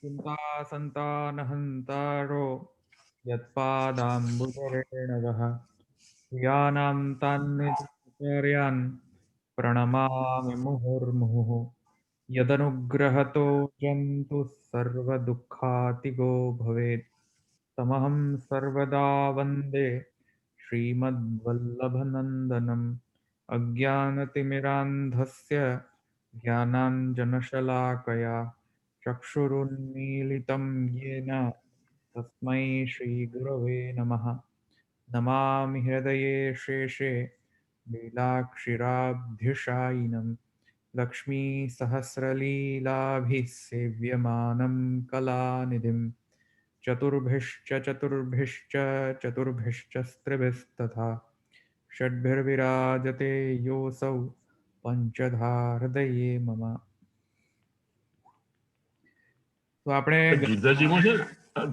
चिंता संतानहंतारो यत्पादाम्बुजरेणवः यानां तान्निधिकार्यान् प्रणमामि मुहुर्मुहुः यदनुग्रहतो जन्तुः सर्वदुःखातिगो भवेत् तमहं सर्वदा वन्दे श्रीमद्वल्लभनन्दनम् अज्ञानतिमिरान्धस्य ज्ञानाञ्जनशलाकया चक्षुरुन्मीलितं येन तस्मै श्रीगुरवे नमः। नमामि हृदये शेषे लीलाक्षिराब्धिशायिनं लक्ष्मीसहस्रलीलाभिः सेव्यमानं कलानिधिं चतुर्भिश्च स्त्रिभिस्तथा षड्भिर्विराजते योऽसौ पंचधा हृदये मम। તો આપણે ગીરધરજીમાં છે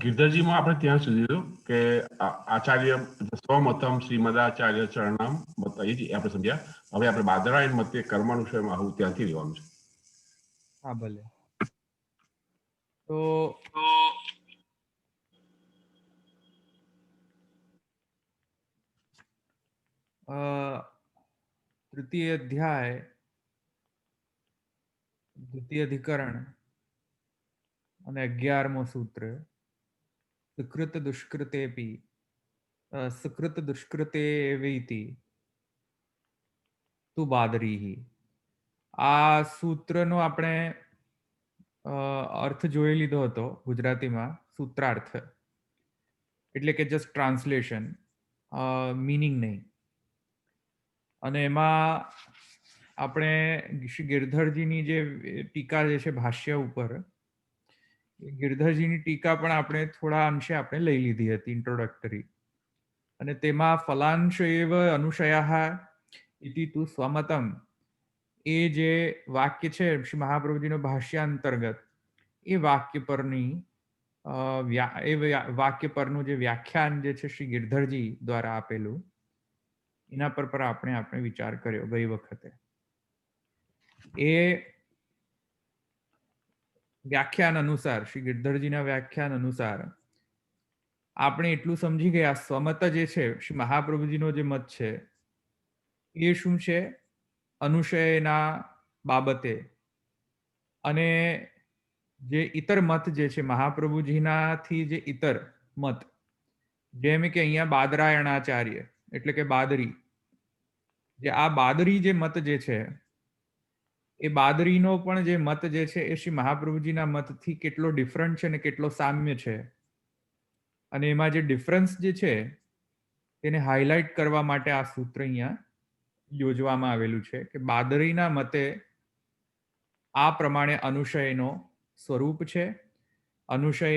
ગીરધરજીમાં આપણે ત્યાં સુધી રહ્યું કે આચાર્ય સ્વમતમ શ્રીમદાચાર્ય ચરણમ મત એ આપણે સમજ્યા. હવે આપણે બાદરાયણ મતે કર્માનુષ્યમાં આવું ત્યાંથી લેવાનું છે. હા ભલે. તો तृतीय अध्याय द्वितीय अधिकरण અને 11મો સૂત્ર સુકૃત દુષ્કૃતેવીતિ તુ બાદરીહી. આ સૂત્રનો આપણે અર્થ જોઈ લીધો હતો ગુજરાતીમાં, સૂત્રાર્થ એટલે કે જસ્ટ ટ્રાન્સલેશન, મીનિંગ નહીં. અને એમાં આપણે શ્રી ગિરધરજીની જે ટીકા જે છે ભાષ્ય ઉપર, ગિરધરજીની ટીકા પણ આપણે થોડા અંશે આપણે લઈ લીધી હતી ઇન્ટ્રોડક્ટરી. અને તેમાં ફલાંશ એવ અનુશયા ઇતિ તુ સ્વમતમ એ જે વાક્ય છે શ્રી મહાપ્રભુજીનો ભાષ્યાંતર્ગત, એ વાક્ય પરની વાક્ય પરનું જે વ્યાખ્યાન જે છે શ્રી ગિરધરજી દ્વારા આપેલું, એના પર આપણે વિચાર કર્યો ગઈ વખતે. એ વ્યાખ્યાન અનુસાર, શ્રી ગિરધરજીના વ્યાખ્યાન અનુસાર આપણે એટલું સમજી ગયા, સ્વમત જે છે શ્રી મહાપ્રભુજીનો જે મત છે એ શું છે? અનુશયના બાબતે. અને જે ઇતર મત જે છે મહાપ્રભુજીનાથી જે ઇતર મત, જેમ કે અહીંયા બાદરાયણાચાર્ય એટલે કે બાદરી, જે આ બાદરી જે મત જે છે, એ બાદરીનો પણ જે મત જે છે એ શ્રી મહાપ્રભુજીના મતથી કેટલો ડિફરન્ટ છે ને કેટલો સામ્ય છે. અને એમાં જે ડિફરન્સ જે છે તેને હાઇલાઇટ કરવા માટે આ સૂત્ર અહીંયા યોજવામાં આવેલું છે કે બાદરીના મતે આ પ્રમાણે અનુશયનો સ્વરૂપ છે. અનુશય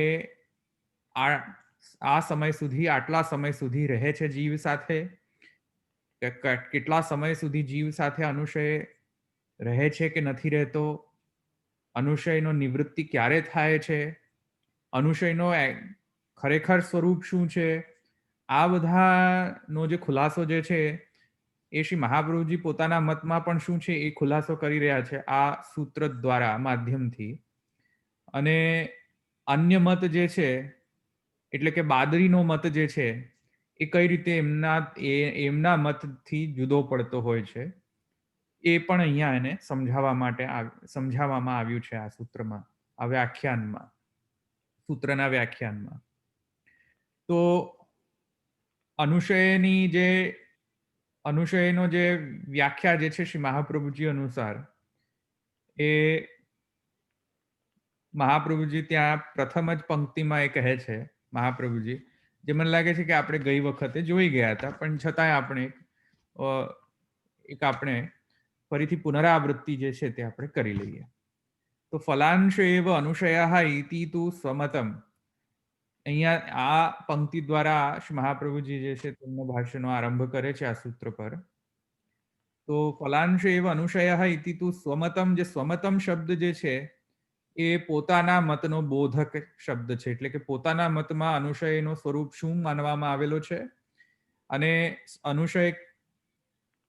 આ સમય સુધી, આટલા સમય સુધી રહે છે જીવ સાથે, કેટલા સમય સુધી જીવ સાથે અનુશય રહે છે કે નથી રહેતો, અનુશયનો નિવૃત્તિ ક્યારે થાય છે, અનુશયનો ખરેખર સ્વરૂપ શું છે, આ બધાનો જે ખુલાસો જે છે એ શ્રી મહાપ્રભુજી પોતાના મતમાં પણ શું છે એ ખુલાસો કરી રહ્યા છે આ સૂત્ર દ્વારા, માધ્યમથી. અને અન્ય મત જે છે એટલે કે બાદરીનો મત જે છે એ કઈ રીતે એમના મતથી જુદો પડતો હોય છે એ પણ અહીંયા એને સમજાવવામાં આવ્યું છે આ સૂત્રમાં, આ વ્યાખ્યાનમાં, સૂત્રના વ્યાખ્યાનમાં. તો અનુશયનો જે વ્યાખ્યા જે છે શ્રી મહાપ્રભુજી અનુસાર, એ મહાપ્રભુજી ત્યાં પ્રથમ જ પંક્તિમાં એ કહે છે મહાપ્રભુજી, જે મને લાગે છે કે આપણે ગઈ વખતે જોઈ ગયા હતા, પણ છતાંય આપણે ફરીથી પુનરાવૃત્તિ જે છે તે આપણે કરી લઈએ. તો ફલાંશ એવ અનુશયા ઇતિ તુ સ્વમતમ, અહીંયા આ પંક્તિ દ્વારા શ્રી મહાપ્રભુજી જે છે તેમનો ભાષ્યનો આરંભ કરે છે આ સૂત્ર પર. તો ફલાંશ એવ અનુશયા ઇતિ તુ સ્વમતમ, જે સ્વમતમ શબ્દ જે છે એ પોતાના મતનો બોધક શબ્દ છે. એટલે કે પોતાના મતમાં અનુશયનો સ્વરૂપ શું માનવામાં આવેલો છે અને અનુશય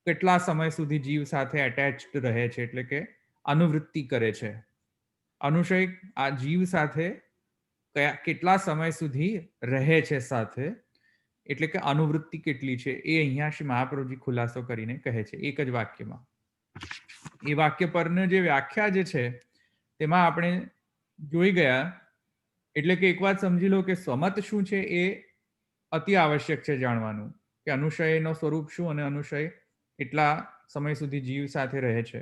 કેટલા સમય સુધી જીવ સાથે એટેચ્ડ રહે છે, એટલે કે અનુવૃત્તિ કરે છે. અનુશય આ જીવ સાથે કેટલા સમય સુધી રહે છે સાથે, એટલે કે અનુવૃત્તિ કેટલી છે એ અહીંયા શ્રી મહાપ્રભુજી ખુલાસો કરીને કહે છે એક જ વાક્યમાં. એ વાક્ય પરની જે વ્યાખ્યા જે છે તેમાં આપણે જોઈ ગયા. એટલે કે એક વાત સમજી લો કે સ્વમત શું છે એ અતિ આવશ્યક છે જાણવાનું, કે અનુશયનો સ્વરૂપ શું અને અનુશય કેટલા સમય સુધી જીવ સાથે રહે છે.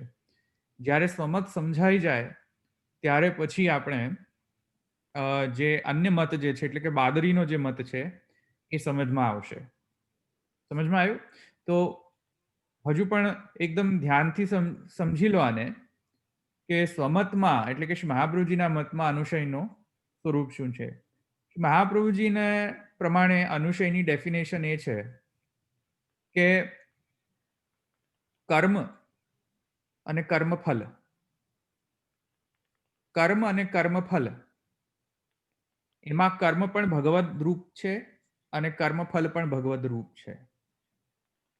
જ્યારે સ્વમત સમજાઈ જાય ત્યારે પછી આપણે જે અન્ય મત જે છે એટલે કે બાદરીનો જે મત છે એ સમજમાં આવશે. સમજમાં આવ્યું? તો હજુ પણ એકદમ ધ્યાનથી સમજી લો આને, કે સ્વમતમાં એટલે કે શ્રી મહાપ્રભુજીના મતમાં અનુશયનો સ્વરૂપ શું છે. મહાપ્રભુજીને પ્રમાણે અનુશયની ડેફિનેશન એ છે કે કર્મ અને કર્મફલ, કર્મ અને કર્મફલ, એમાં કર્મ પણ ભગવદ રૂપ છે અને કર્મફલ પણ ભગવદ રૂપ છે.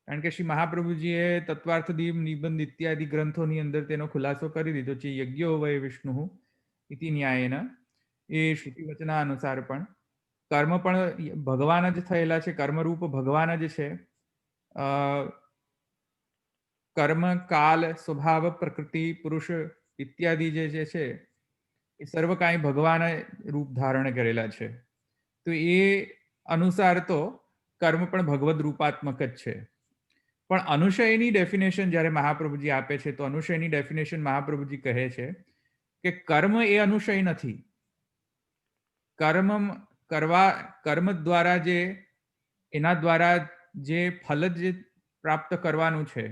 કારણ કે શ્રી મહાપ્રભુજીએ તત્વાર્થદીપ, નિબંધ ઇત્યાદિ ગ્રંથોની અંદર તેનો ખુલાસો કરી દીધો છે. યજ્ઞો વય વિષ્ણુ ઇતિ ન્યાયેન, એ શ્રુતિ વચના અનુસાર પણ કર્મ પણ ભગવાન જ થયેલા છે. કર્મરૂપ ભગવાન જ છે. કર્મ, કાલ, સ્વભાવ, પ્રકૃતિ, પુરુષ ઇત્યાદિ જે છે એ સર્વ કાંઈ ભગવાન રૂપ ધારણ કરેલા છે. તો એ અનુસાર તો કર્મ પણ ભગવદ રૂપાત્મક જ છે. પણ અનુશયની ડેફિનેશન જ્યારે મહાપ્રભુજી આપે છે તો અનુશયની ડેફિનેશન મહાપ્રભુજી કહે છે કે કર્મ એ અનુશય નથી. કર્મ દ્વારા જે એના દ્વારા જે ફલ જે પ્રાપ્ત કરવાનું છે,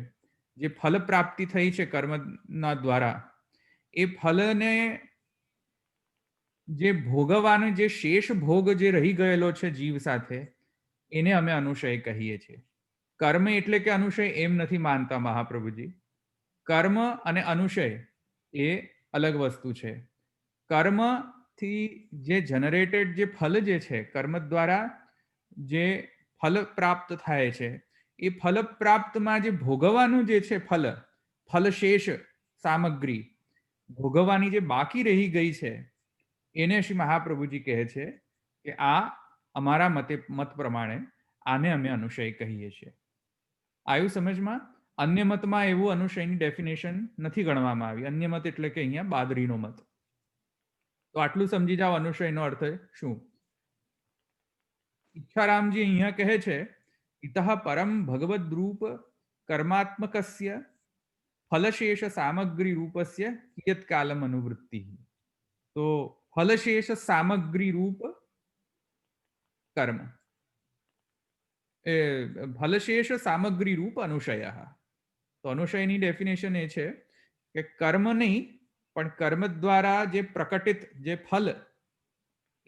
જે ફલ પ્રાપ્તિ થઈ છે કર્મના દ્વારા, એ ફલને જે ભોગવવાનો જે શેષ ભોગ જે રહી ગયેલો છે જીવ સાથે, એને અમે અનુશય કહીએ છીએ. કર્મ એટલે કે અનુશય એમ નથી માનતા મહાપ્રભુજી. કર્મ અને અનુશય એ અલગ વસ્તુ છે. કર્મથી જે જનરેટેડ જે ફલ જે છે, કર્મ દ્વારા જે ફલ પ્રાપ્ત થાય છે, એ ફલ પ્રાપ્તમાં જે ભોગવવાનું જે છે ફલશેષ સામગ્રી ભોગવવાની જે બાકી રહી ગઈ છે, એને શ્રી મહાપ્રભુજી કહે છે કે આ અમારા મત પ્રમાણે આને અમે અનુશય કહીએ છીએ. આવ્યું સમજમાં? અન્ય મતમાં એવું અનુશયની ડેફિનેશન નથી ગણવામાં આવી. અન્ય મત એટલે કે અહીંયા બાદરીનો મત. તો આટલું સમજી જાઓ અનુશયનો અર્થ શું. ઈચ્છારામજી અહીંયા કહે છે, ઇતઃ પરમ ભગવદ રૂપ કર્માત્મકસ્ય ફલશેષ સામગ્રી રૂપસ્ય કિયત કાલમ અનુવૃત્તિ. તો ફલશેષ સામગ્રી રૂપ કર્મ, ફલશેષ સામગ્રી રૂપ અનુશય. તો અનુશયની ડેફિનેશન એ છે કે કર્મ નહીં, પણ કર્મ દ્વારા જે પ્રકટિત જે ફલ,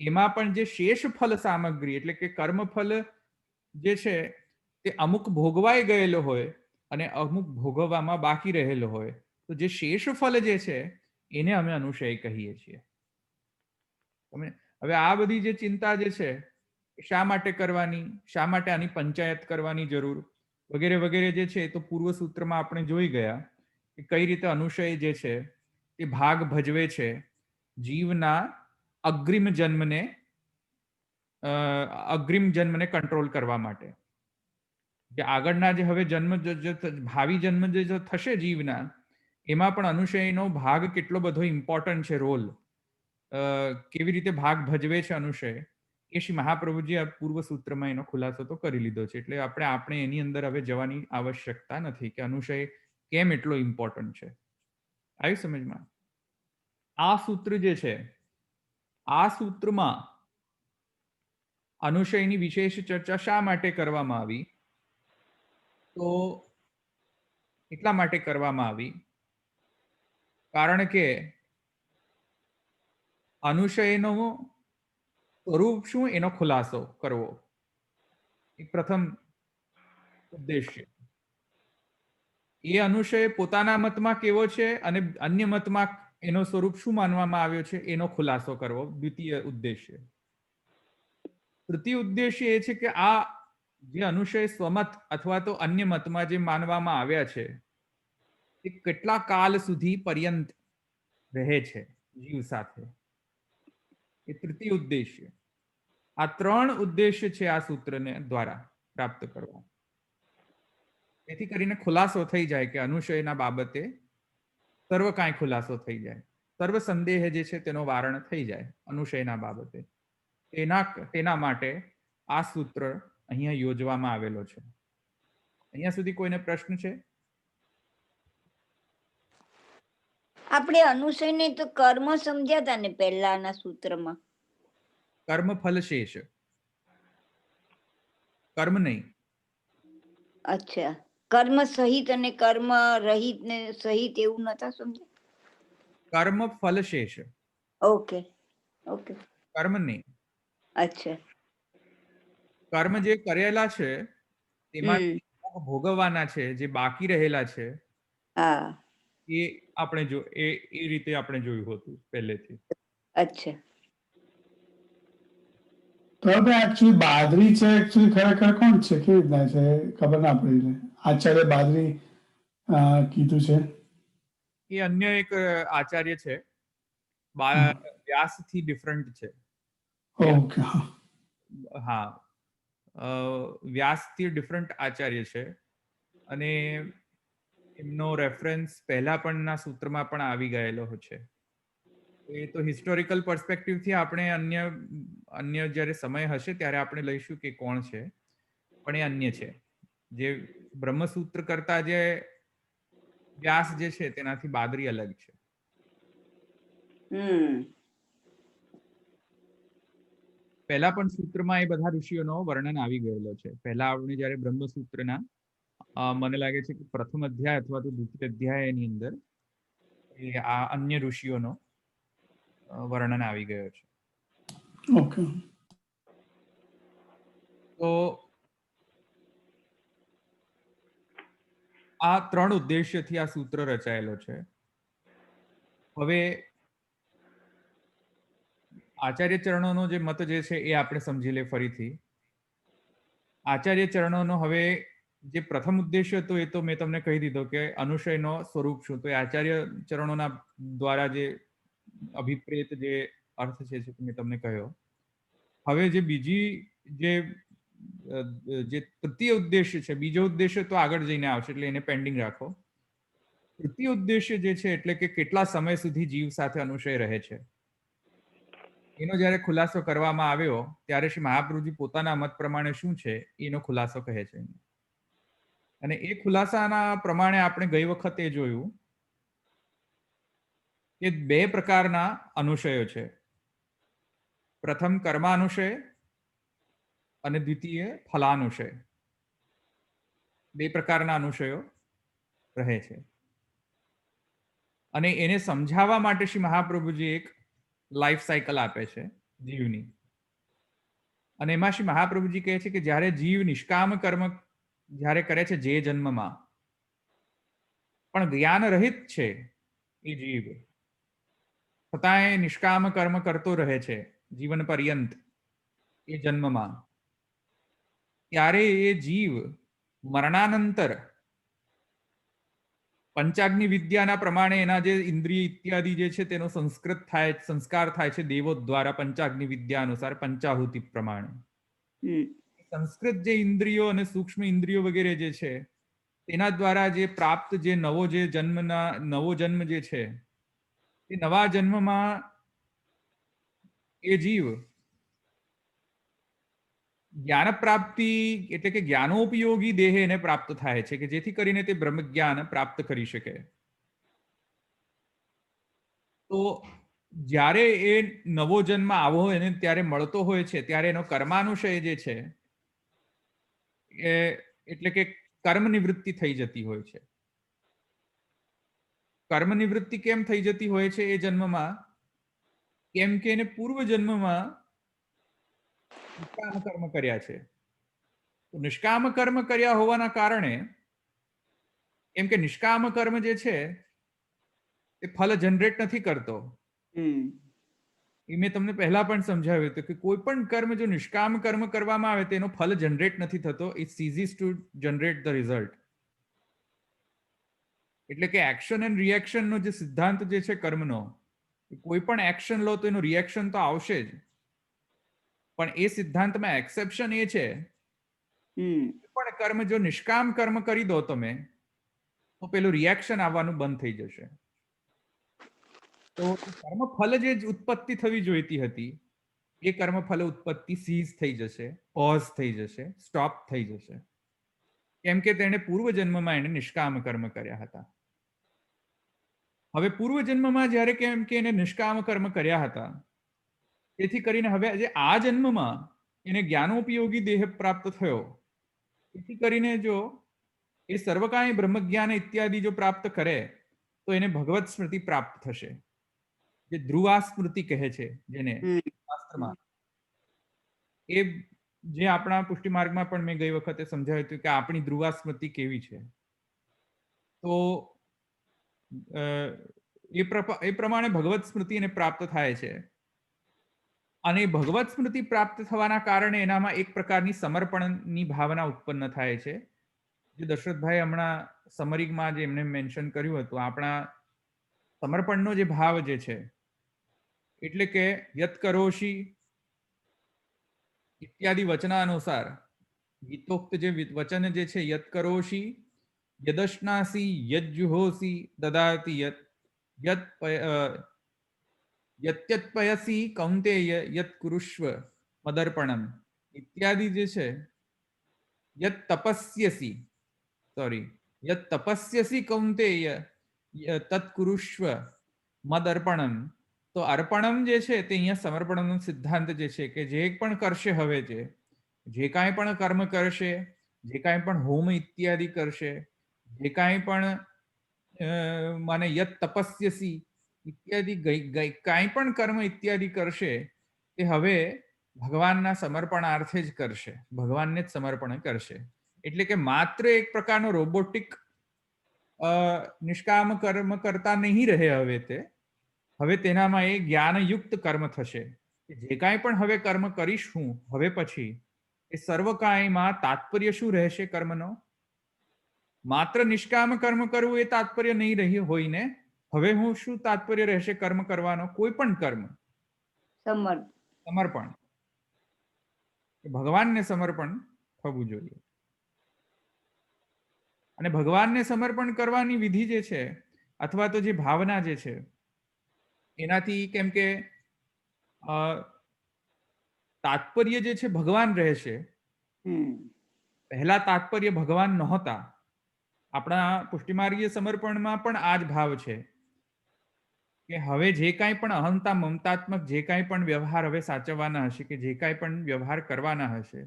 એમાં પણ જે શેષ ફલ સામગ્રી એટલે કે કર્મફલ જે છે તે અમુક ભોગવાઈ ગયેલો હોય અને અમુક ભોગવવામાં બાકી રહેલો હોય, તો જે શેષ ફલ જે છે એને અમે અનુશય કહીએ છીએ. હવે આ બધી જે ચિંતા જે છે શા માટે કરવાની, શા માટે આની પંચાયત કરવાની જરૂર વગેરે વગેરે જે છે તો પૂર્વ સૂત્રમાં આપણે જોઈ ગયા કે કઈ રીતે અનુશય જે છે એ ભાગ ભજવે છે જીવના અગ્રિમ જન્મને કંટ્રોલ કરવા માટે. જે આગળના જે હવે જન્મ ભાવિ જન્મ જે થશે જીવના, એમાં પણ અનુશયનો ભાગ કેટલો બધો ઇમ્પોર્ટન્ટ છે, રોલ કેવી રીતે ભાગ ભજવે છે અનુશય, એ શ્રી મહાપ્રભુજી આ પૂર્વ સૂત્રમાં એનો ખુલાસો તો કરી લીધો છે. એટલે આપણે એની અંદર હવે જવાની આવશ્યકતા નથી કે અનુશય કેમ એટલો ઇમ્પોર્ટન્ટ છે. આવી સમજમાં? આ સૂત્ર જે છે, આ સૂત્રમાં અનુશયની વિશેષ ચર્ચા શા માટે કરવામાં આવી? તો એટલા માટે કરવામાં આવી કારણ કે અનુશયનો સ્વરૂપ શું એનો ખુલાસો કરવો એક પ્રથમ ઉદ્દેશ્ય. એ અનુશય પોતાના મતમાં કેવો છે અને અન્ય મતમાં એનો સ્વરૂપ શું માનવામાં આવ્યો છે એનો ખુલાસો કરવો દ્વિતીય ઉદ્દેશ્ય. તૃતીય ઉદ્દેશ્ય એ છે કે આ જે અનુશય સ્વમત અથવા તો અન્ય મતમાં જે માનવામાં આવ્યા છે એ કેટલા કાલ સુધી પર્યંત રહે છે જીવ સાથે, એ તૃતીય ઉદ્દેશ્ય. આ 3 ઉદ્દેશ્ય છે આ સૂત્રને દ્વારા પ્રાપ્ત કરવા. જેથી કરીને ખુલાસો થઈ જાય કે અનુશયના બાબતે સર્વ કાંઈ ખુલાસો થઈ જાય, સર્વ સંદેહ જે છે તેનો વારણ થઈ જાય અનુશયના બાબતે. તેના માટે આ સૂત્ર અહીંયા યોજવામાં આવેલો છે. અહીંયા સુધી કોઈને પ્રશ્ન છે? આપણે અનુસયને તો કર્મ સમજ્યા હતા ને પહેલાના સૂત્રમાં. કર્મ ફલ શેષ, કર્મ નહીં. અચ્છા, કર્મ સહિત અને કર્મ રહિત ને સહિત એવું નતા સમજ્યા? કર્મ ફલ શેષ, ઓકે ઓકે, કર્મ નહીં. અચ્છા. કર્મ જે કરેલા છે તેમાં હમ, ભોગવવાના છે, જે બાકી રહેલા છે હા, એ આપણે એ રીતે આપણે જોયું હતું પહેલેથી. અચ્છા. તો હવે એકચ્યુઅલી બાદરી છે, એકચ્યુઅલી ખરેખર કોણ છે, કેવી રીતના છે, ખબર ના પડી ને. આચાર્ય બાદરી કીધું છે. એ અન્ય એક આચાર્ય છે, વ્યાસથી ડિફરન્ટ છે. ઓકે, હા, વ્યાસથી ડિફરન્ટ આચાર્ય છે અને એમનો રેફરન્સ પહેલા પણના સૂત્રમાં પણ આવી ગયેલો છે. એ તો હિસ્ટોરિકલ પર્સપેક્ટિવથી આપણે અન્ય જ્યારે સમય હશે ત્યારે આપણે લઈશું કે કોણ છે, પણ એ અન્ય છે. જે બ્રહ્મસૂત્ર કરતા જે વ્યાસ જે છે તેનાથી બાદરી અલગ છે. પહેલા પણ સૂત્રમાં એ બધા ઋષિઓનો વર્ણન આવી ગયેલો છે. પહેલા આપણે જયારે બ્રહ્મસૂત્રના મને લાગે છે કે પ્રથમ અધ્યાય અથવા તો દ્વિતીય અધ્યાયની અંદર એ આ અન્ય ઋષિઓનો વર્ણન આવી ગયો છે. ઓકે. તો આ 3 ઉદ્દેશ્યથી આ સૂત્ર રચાયેલો છે. હવે આચાર્ય ચરણોનો જે મત જે છે એ આપણે સમજી લે ફરીથી. આચાર્ય ચરણોનો હવે જે પ્રથમ ઉદ્દેશ્ય હતો એ તો મેં તમને કહી દીધો કે અનુશયનો સ્વરૂપ શું, તો એ આચાર્ય ચરણોના દ્વારા જે અભિપ્રેત જે અર્થ છે મેં તમને કહ્યો. હવે જે બીજી જે તૃતીય ઉદ્દેશ્ય છે, બીજો ઉદ્દેશ્ય તો આગળ જઈને આવશે એટલે એને પેન્ડિંગ રાખો. તૃતીય ઉદ્દેશ્ય જે છે એટલે કે કેટલા સમય સુધી જીવ સાથે અનુશય રહે છે, એનો જ્યારે ખુલાસો કરવામાં આવ્યો ત્યારે શ્રી મહાપ્રભુજી પોતાના મત પ્રમાણે શું છે એનો ખુલાસો કહે છે. અને એ ખુલાસાના પ્રમાણે આપણે ગઈ વખતે જોયું કે 2 પ્રકારના અનુશયો છે. પ્રથમ કર્માનુશય અને દ્વિતીય ફલાનુશય. 2 પ્રકારના અનુશયો રહે છે. અને એને સમજાવવા માટે શ્રી મહાપ્રભુજી એક લાઈફ સાયકલ આપે છે જીવની. અને એમાં શ્રી મહાપ્રભુજી કહે છે કે જ્યારે જીવ નિષ્કામ કર્મ જ્યારે કરે છે જે જન્મમાં, પણ જ્ઞાન રહિત છે એ જીવ, છતાંય નિષ્કામ કર્મ કરતો રહે છે જીવન પર્યંત એ જન્મમાં, ત્યારે એ જીવ મરણાનંતર પંચાગ્નિ વિદ્યાના પ્રમાણે એના જે ઇન્દ્રિય ઇત્યાદિ જે છે તેનો સંસ્કાર થાય છે દેવો દ્વારા પંચાગ્નિ વિદ્યા અનુસાર પંચાહુતિ પ્રમાણે. સંસ્કૃત જે ઇન્દ્રિયો અને સૂક્ષ્મ ઇન્દ્રિયો વગેરે જે છે તેના દ્વારા જે પ્રાપ્ત જે નવો જન્મ જે છે એ નવા જન્મમાં એ જીવ જ્ઞાન પ્રાપ્તિ એટલે કે જ્ઞાનોપયોગી દેહ એને પ્રાપ્ત થાય છે કે જેથી કરીને તે બ્રહ્મ જ્ઞાન પ્રાપ્ત કરી શકે. તો જ્યારે એ નવો જન્મ આવો એને ત્યારે મળતો હોય છે ત્યારે એનો કર્માનુશય જે છે એટલે કે કર્મ નિવૃત્તિ થઈ જતી હોય છે. કર્મ નિવૃત્તિ કેમ થઈ જતી હોય છે એ જન્મમાં? કેમ કે એને પૂર્વ જન્મમાં નિષ્કામ કર્મ કર્યા છે. નિષ્કામ કર્મ કર્યા હોવાના કારણે, કેમ કે નિષ્કામ કર્મ જે છે એ ફલ જનરેટ નથી કરતો. એ મેં તમને પહેલા પણ સમજાવ્યું હતું કે કોઈ પણ કર્મ જો નિષ્કામ કર્મ કરવામાં આવે તેનો ફલ જનરેટ નથી થતો. It ceases to generate the result. એટલે કે એક્શન એન્ડ રિએક્શનનો જે સિદ્ધાંત જે છે કર્મનો કોઈ પણ એક્શન લો તો એનું રિએક્શન તો આવશે જ, પણ એ સિદ્ધાંતમાં એક્સેપ્શન એ છે પણ કર્મ જો નિષ્કામ કર્મ કરી દો તમે તો પેલું રિએક્શન આવવાનું બંધ થઈ જશે. તો કર્મફલ જે ઉત્પત્તિ થવી જોઈતી હતી એ કર્મફલ ઉત્પત્તિ સીઝ થઈ જશે, પોઝ થઈ જશે, સ્ટોપ થઈ જશે, કેમ કે તેણે પૂર્વજન્મમાં એને નિષ્કામ કર્મ કર્યા હતા. હવે પૂર્વજન્મમાં જ્યારે કેમ કે એને નિષ્કામ કર્મ કર્યા હતા, તેથી કરીને હવે જે આ જન્મમાં એને જ્ઞાનોપયોગી દેહ પ્રાપ્ત થયો, તેથી કરીને જો એ સર્વકાય બ્રહ્મજ્ઞાન ઇત્યાદિ જો પ્રાપ્ત કરે તો એને ભગવત સ્મૃતિ પ્રાપ્ત થશે, જે ધ્રુવા સ્મૃતિ કહે છે જેને શાસ્ત્રમાં. એ જે આપણા પુષ્ટિ માર્ગમાં પણ મેં ગઈ વખતે સમજાવ્યું હતું કે આપણી ધ્રુવા સ્મૃતિ કેવી છે. તો એ પ્રમાણે ભગવત સ્મૃતિ એને પ્રાપ્ત થાય છે, અને ભગવત સ્મૃતિ પ્રાપ્ત થવાના કારણે એનામાં એક પ્રકારની સમર્પણની ભાવના ઉત્પન્ન થાય છે. જે દશરથભાઈ હમણાં સમરીમાં જે એમને મેન્શન કર્યું હતું, આપણા સમર્પણનો જે ભાવ જે છે, એટલે કે યત કરોશી ઇત્યાદિ વચનાનુસાર ગીતોક્ત જે વચન જે છે, યત કરોશી યદશ્નાસી યજ્જુહોસી દદાતિ યત્યત્પયસી કૌંતેય યત કુરુષ્વ મદર્પણમ ઇત્યાદિ જે છે, યત તપસ્યસી કૌંતેય તત્કુરુષ્વ મદર્પણમ. તો અર્પણમ જે છે તે અહીંયા સમર્પણનો સિદ્ધાંત જે છે કે જે પણ કરશે, હવે જે કાંઈ પણ કર્મ કરશે, જે કાંઈ પણ હોમ ઇત્યાદિ કરશે, જે કાંઈ પણ માને યત તપસ્યસી ઇત્યાદિ કાંઈ પણ કર્મ ઇત્યાદિ કરશે તે હવે ભગવાનના સમર્પણાર્થે જ કરશે, ભગવાનને જ સમર્પણ કરશે. એટલે કે માત્ર એક પ્રકારનો રોબોટિક નિષ્કામ કર્મ કરતા નહીં રહે. હવે તેનામાં એ જ્ઞાનયુક્ત કર્મ થશે. જે કાંઈ પણ હવે કર્મ કરીશું હવે પછી, એ સર્વ કાંઈમાં તાત્પર્ય શું રહેશે કર્મનો? માત્ર નિષ્કામ કર્મ કરવું એ તાત્પર્ય નહીં રહ્યું હોય ને. હવે હું શું તાત્પર્ય રહેશે કર્મ કરવાનો? કોઈ પણ કર્મ, સમર્પણ, ભગવાનને સમર્પણ થવું જોઈએ. અને ભગવાનને સમર્પણ કરવાની વિધિ જે છે, અથવા તો જે ભાવના જે છે, એનાથી કેમ કે તાત્પર્ય જે છે ભગવાન રહેશે. પહેલા તાત્પર્ય ભગવાન નહોતા. આપણા પુષ્ટિમાર્ગીય સમર્પણમાં પણ આ જ ભાવ છે કે હવે જે કાંઈ પણ અહંતા મમતાત્મક જે કાંઈ પણ વ્યવહાર હવે સાચવવાના હશે, કે જે કાંઈ પણ વ્યવહાર કરવાના હશે,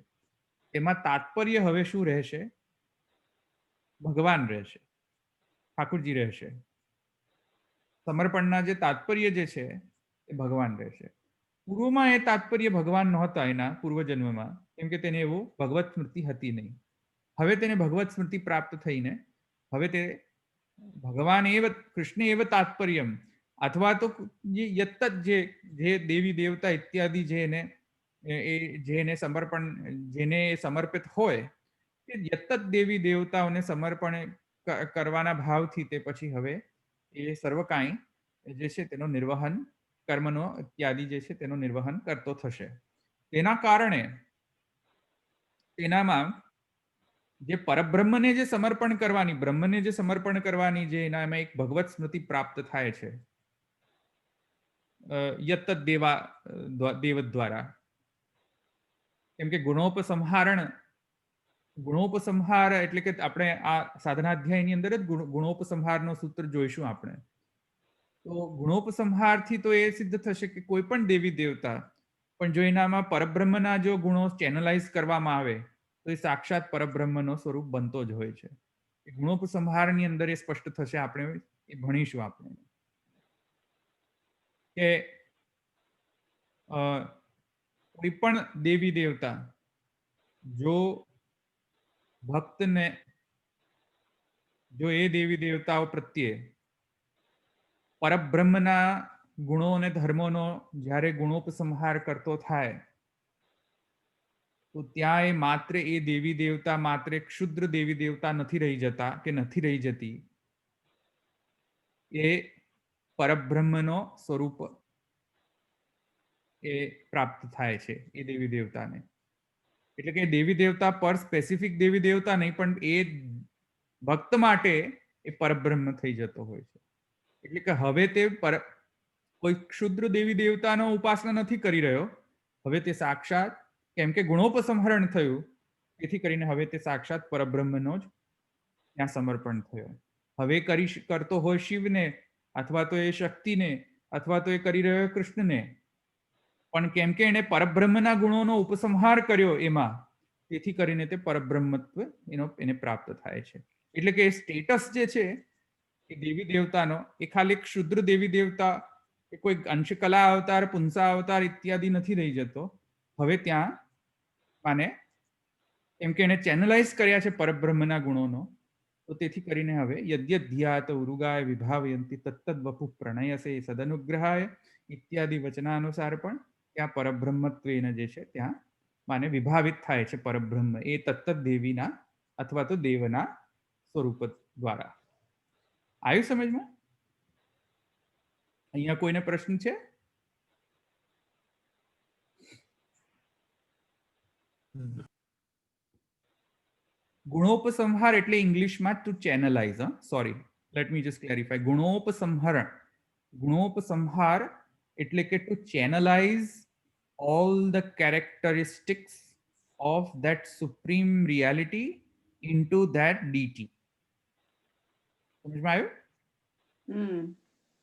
એમાં તાત્પર્ય હવે શું રહેશે? ભગવાન રહેશે, ઠાકુરજી રહેશે. સમર્પણના જે તાત્પર્ય જે છે એ ભગવાન રહેશે. પૂર્વમાં એ તાત્પર્ય ભગવાન નહોતા એના પૂર્વજન્મમાં, કેમ કે તેને એવું ભગવત સ્મૃતિ હતી નહીં. હવે તેને ભગવત સ્મૃતિ પ્રાપ્ત થઈને હવે તે ભગવાન એવ કૃષ્ણ એવ તાત્પર્યમ, અથવા તો જે દેવી દેવતા ઇત્યાદિ જેને સમર્પિત હોય, કે યત્ત દેવી દેવતાઓને સમર્પણ કરવાના ભાવથી તે પછી હવે એ સર્વ કાંઈ જે છે તેનો નિર્વહન, કર્મનો ઇત્યાદિ જે છે તેનો નિર્વહન કરતો થશે. તેના કારણે તેનામાં જે પરબ્રહ્મને જે સમર્પણ કરવાની, બ્રહ્મને જે સમર્પણ કરવાની જે એનામાં એક ભગવત સ્મૃતિ પ્રાપ્ત થાય છે યત્ત દેવ દ્વારા. કેમ કે ગુણોપસંહાર એટલે કે આપણે આ સાધનાધ્યાયની અંદર જ ગુણોપસંહારનો સૂત્ર જોઈશું આપણે. તો ગુણોપસંહારથી તો એ સિદ્ધ થશે કે કોઈ પણ દેવી દેવતા પણ જો એનામાં પરબ્રહ્મના જો ગુણો ચેનલાઇઝ કરવામાં આવે તો એ સાક્ષાત પરબ્રહ્મનો સ્વરૂપ બનતો જ હોય છે. એ ગુણોપસંહારની અંદર એ સ્પષ્ટ થશે, આપણે એ ભણીશું આપણે કે કોઈ પણ દેવી દેવતા જો ભક્તને, જો એ દેવી દેવતાઓ પ્રત્યે પરબ્રહ્મના ગુણો અને ધર્મોનો જ્યારે ગુણોપસંહાર કરતો થાય તો ત્યાં એ માત્ર એ દેવી દેવતા માત્ર ક્ષુદ્ર દેવી દેવતા નથી રહી જતા કે નથી રહી જતી. એ પરબ્રહ્મનો સ્વરૂપ એ પ્રાપ્ત થાય છે એ દેવી દેવતાને. એટલે કે દેવી દેવતા પર સ્પેસિફિક દેવી દેવતા નહીં, પણ એ ભક્ત માટે એ પરબ્રહ્મ થઈ જતો હોય છે. એટલે કે હવે તે કોઈ ક્ષુદ્ર દેવી દેવતાનો ઉપાસના નથી કરી રહ્યો, હવે તે સાક્ષાત, કેમ કે ગુણોપસંહરણ થયું, તેથી કરીને હવે તે સાક્ષાત પરબ્રહ્મનો જ ત્યાં સમર્પણ થયો. હવે કરતો હોય શિવને, અથવા તો એ શક્તિને, અથવા તો એ કરી રહ્યો કૃષ્ણને, પણ કેમ કે એને પરબ્રહ્મના ગુણોનો ઉપસંહાર કર્યો એમાં, તેથી કરીને તે પરબ્રહ્મત્વ એને પ્રાપ્ત થાય છે. એટલે કે સ્ટેટસ જે છે એ દેવી દેવતાનો એ ખાલી ક્ષુદ્ર દેવી દેવતા કે કોઈ અંશકલા અવતાર, પુંસા અવતાર ઇત્યાદિ નથી રહી જતો. હવે ત્યાં માને કેમ કે એને ચેનલાઇઝ કર્યા છે પરબ્રહ્મના ગુણોનો, તો તેથી કરીને હવે યદ્યધ્યાત ઉરુગાય વિભાવયંતી તત્તદ વપુ પ્રણયસે સદનુગ્રહાય ઇત્યાદિ વચનાનુસાર પણ ત્યાં પરબ્રહ્મત્વેન જે છે ત્યાં માને વિભાવિત થાય છે પરબ્રહ્મ એ તત્તદ દેવીના અથવા તો દેવના સ્વરૂપ દ્વારા. આવ્યું સમજમાં? અહીંયા કોઈને પ્રશ્ન છે? ગુણોપસંહાર એટલે ઇંગ્લિશમાં to channelize. Sorry, let me just clarify. ગુણોપસંહાર એટલે કે to channelize all the characteristics of that supreme reality into that deity. સમજમાં આવ્યું?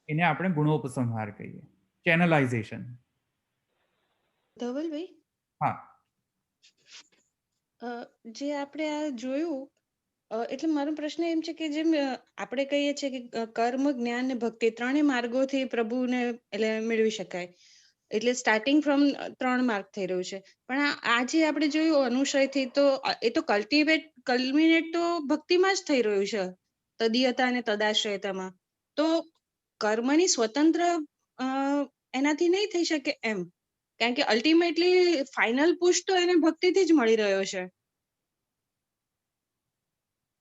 એને આપણે ગુણોપસંહાર કહીએ, ચેનલાઇઝેશન. ધવલભાઈ, હા, જે આપણે આ જોયું, એટલે મારો પ્રશ્ન એમ છે કે જેમ આપણે કહીએ છીએ કે કર્મ, જ્ઞાન ને ભક્તિ ત્રણેય માર્ગોથી પ્રભુને એટલે મેળવી શકાય, એટલે સ્ટાર્ટિંગ ફ્રોમ 3 માર્ગ થઈ રહ્યું છે. પણ આજે આપણે જોયું અનુશયથી, તો એ તો કલ્મિનેટ તો ભક્તિમાં જ થઈ રહ્યું છે, તદીયતા અને તદાશ્રયતામાં. તો કર્મની સ્વતંત્ર એનાથી નહીં થઈ શકે એમ, કારણ કે અલ્ટિમેટલી ફાઇનલ પુશ તો એને ભક્તિથી જ મળી રહ્યો છે,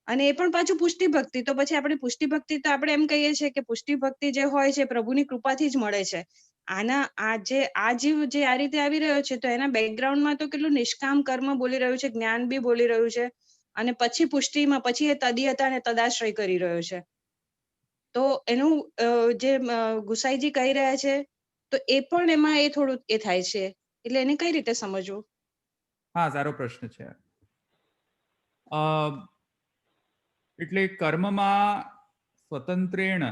અને એ પણ પાછું પુષ્ટિ ભક્તિ. તો પછી આપણે પુષ્ટિ ભક્તિ તો આપણે એમ કહીએ છીએ કે પુષ્ટિ ભક્તિ જે હોય છે પ્રભુની કૃપાથી જ મળે છે. આ જીવ જે આ રીતે આવી રહ્યો છે, તો એના બેકગ્રાઉન્ડમાં તો કેટલું નિષ્કામ કર્મ બોલી રહ્યું છે, જ્ઞાન બી બોલી રહ્યું છે, અને પછી પુષ્ટિમાં પછી એ તદીયતા અને તદાશ્રય કરી રહ્યો છે. તો એનું જે ગુસાઈજી કહી રહ્યા છે, તો એ પણ એમાં એ થોડું એ થાય છે, એટલે એને કઈ રીતે સમજવું? હા, સારો પ્રશ્ન છે. એટલે કર્મમાં સ્વતંત્રેણ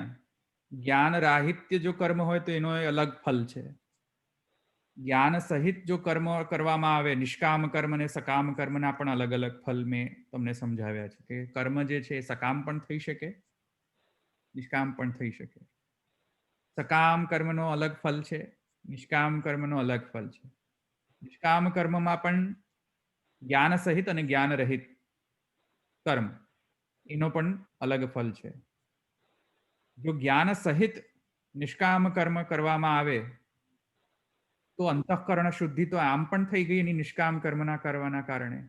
જ્ઞાન રાહિત્ય જો કર્મ હોય તો એનો અલગ ફલ છે. જ્ઞાન સહિત જો કર્મ કરવામાં આવે, નિષ્કામ કર્મ અને સકામ કર્મના પણ અલગ અલગ ફલ મેં તમને સમજાવ્યા છે કે કર્મ જે છે એ સકામ પણ થઈ શકે, નિષ્કામ પણ થઈ શકે. સકામ કર્મનો અલગ ફલ છે, નિષ્કામ કર્મનો અલગ ફલ છે. નિષ્કામ કર્મમાં પણ જ્ઞાન સહિત અને જ્ઞાન રહિત કર્મ એનો પણ અલગ ફલ છે. જો જ્ઞાન સહિત નિષ્કામ કર્મ કરવામાં આવે તો અંતઃકરણ શુદ્ધિ તો આમ પણ થઈ ગઈ એની નિષ્કામ કર્મના કરવાના કારણે,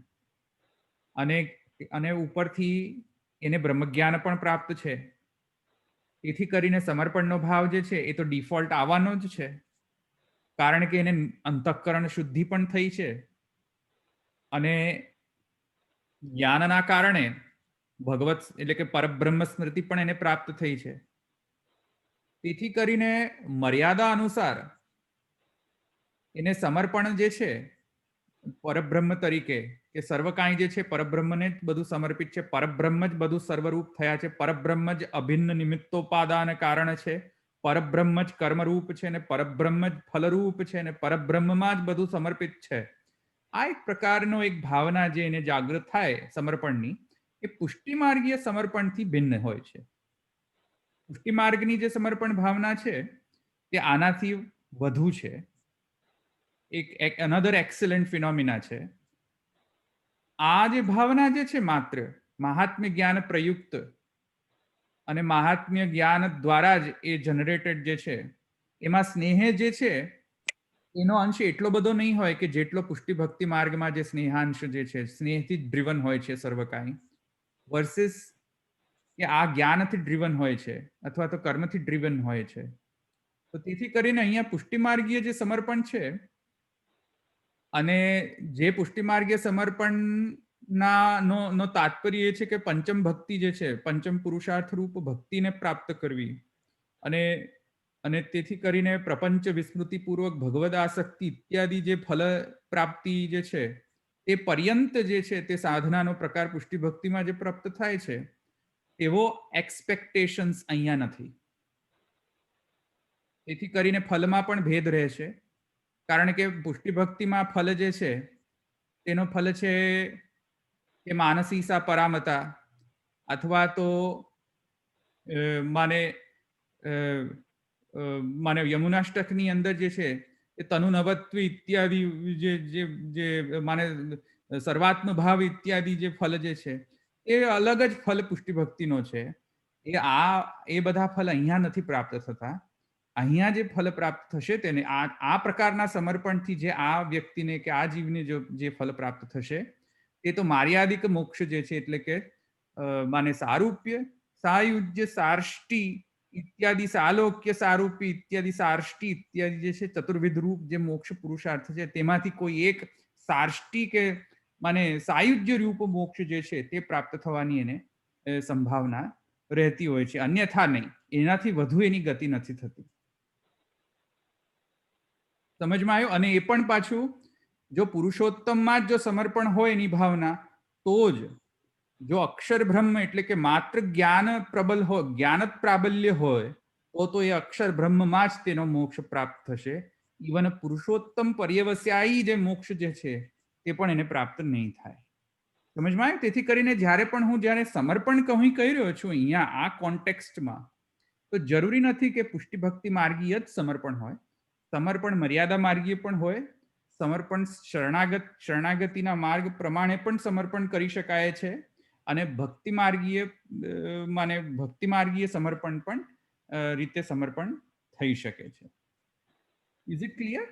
અને ઉપરથી એને બ્રહ્મજ્ઞાન પણ પ્રાપ્ત છે. તેથી કરીને સમર્પણનો ભાવ જે છે એ તો ડિફોલ્ટ આવવાનો જ છે, કારણ કે એને અંતઃકરણ શુદ્ધિ પણ થઈ છે, અને જ્ઞાનના કારણે ભગવત એટલે કે પરબ્રહ્મ સ્મૃતિ પણ એને પ્રાપ્ત થઈ છે. તેથી કરીને મર્યાદા અનુસાર એને સમર્પણ જે છે પરબ્રહ્મ તરીકે, કે સર્વ કાંઈ જે છે પરબ્રહ્મને જ બધું સમર્પિત છે, પરબ્રહ્મ જ બધું સર્વરૂપ થયા છે, પરબ્રહ્મ જ અભિન્ન નિમિત્તોપાદાન કારણ છે, પરબ્રહ્મ જ કર્મરૂપ છે, અને પરબ્રહ્મ જ ફલરૂપ છે, અને પરબ્રહ્મમાં જ બધું સમર્પિત છે. આ એક પ્રકારનો એક ભાવના જે એને જાગૃત થાય સમર્પણની, એ પુષ્ટિ માર્ગીય સમર્પણથી ભિન્ન હોય છે. પુષ્ટિ માર્ગની જે સમર્પણ ભાવના છે તે આનાથી વધુ છે, એક અનધર એક્સેલન્ટ ફિનોમિના છે. આ જે ભાવના જે છે માત્ર મહાત્મ્ય જ્ઞાન પ્રયુક્ત અને મહાત્મ્ય જ્ઞાન દ્વારા જ એ જનરેટેડ જે છે, એમાં સ્નેહ જે છે એનો અંશ એટલો બધો નહીં હોય કે જેટલો પુષ્ટિ ભક્તિ માર્ગમાં જે સ્નેહાંશ જે છે સ્નેહથી ડ્રીવન હોય છે સર્વકાંઈ, વર્સિસ કે આ જ્ઞાનથી ડ્રીવન હોય છે અથવા તો કર્મથી ડ્રીવન હોય છે. તો તેથી કરીને અહીંયા પુષ્ટિમાર્ગીય જે સમર્પણ છે અને જે પુષ્ટિમાર્ગીય સમર્પણના નો તાત્પર્ય એ છે કે પંચમ ભક્તિ જે છે, પંચમ પુરુષાર્થ રૂપ ભક્તિને પ્રાપ્ત કરવી અને અને તેથી કરીને પ્રપંચ વિસ્મૃતિ પૂર્વક ભગવદ આસક્તિ ઇત્યાદિ જે ફલ પ્રાપ્તિ જે છે તે પર્યંત જે છે તે સાધનાનો પ્રકાર પુષ્ટિ ભક્તિમાં જે પ્રાપ્ત થાય છે એવો એક્સપેક્ટેશન્સ અહીંયા નથી. તેથી કરીને ફલમાં પણ ભેદ રહે છે, કારણ કે પુષ્ટિ ભક્તિમાં ફલ જે છે તેનો ફલ છે કે માનસીસા પરામતા અથવા તો માને યમુનાષ્ટકની અંદર જે છે એ તનુનવત્વ ઇત્યાદિ જે માને સર્વાત્મ ભાવ ઇત્યાદિ જે ફલ જે છે એ અલગ જ ફલ પુષ્ટિ ભક્તિનો છે. એ બધા ફલ અહીંયા નથી પ્રાપ્ત થતા. અહીંયા જે ફલ પ્રાપ્ત થશે તેને આ પ્રકારના સમર્પણથી જે આ વ્યક્તિને કે આ જીવને જે ફલ પ્રાપ્ત થશે તે તો માર્યાદિક મોક્ષ જે છે, એટલે કે માને સારૂપ્ય, સાયુજ્ય, સાર્ષ્ટિ ઇત્યાદિ, સાલોક્ય, સારૂપી ઇત્યાદિ, સાર્ષ્ટિ ઇત્યાદિ જે છે ચતુર્વિધ રૂપ જે મોક્ષ પુરુષાર્થ છે તેમાંથી કોઈ એક સાર્ષ્ટિ કે માને સાયુજ્ય રૂપ મોક્ષ જે છે તે પ્રાપ્ત થવાની એને સંભાવના રહેતી હોય છે, અન્યથા નહીં. એનાથી વધુ એની ગતિ નથી થતી. સમજમાં આવ્યું? અને એ પણ પાછું જો પુરુષોત્તમમાં જ જો સમર્પણ હોય એની ભાવના, તો જ જો અક્ષર બ્રહ્મ એટલે કે માત્ર જ્ઞાન પ્રબલ હોય, જ્ઞાન પ્રાબલ્ય હોય તો એ અક્ષર બ્રહ્મમાં જ તેનો મોક્ષ પ્રાપ્ત થશે. ઇવન પુરુષોત્તમ પર્યવસ્યાયી જે મોક્ષ જે છે તે પણ એને પ્રાપ્ત નહીં થાય. સમજમાં આવ્યું? તેથી કરીને જ્યારે પણ હું જ્યારે સમર્પણ કહી રહ્યો છું અહીંયા આ કોન્ટેક્સ્ટમાં, તો જરૂરી નથી કે પુષ્ટિ ભક્તિ માર્ગીય જ સમર્પણ હોય. સમર્પણ મર્યાદા માર્ગીય પણ હોય. સમર્પણ શરણાગતિના માર્ગ પ્રમાણે પણ સમર્પણ કરી શકાય છે અને ભક્તિ માર્ગીય સમર્પણ પણ રીતે સમર્પણ થઈ શકે છે. Is it clear?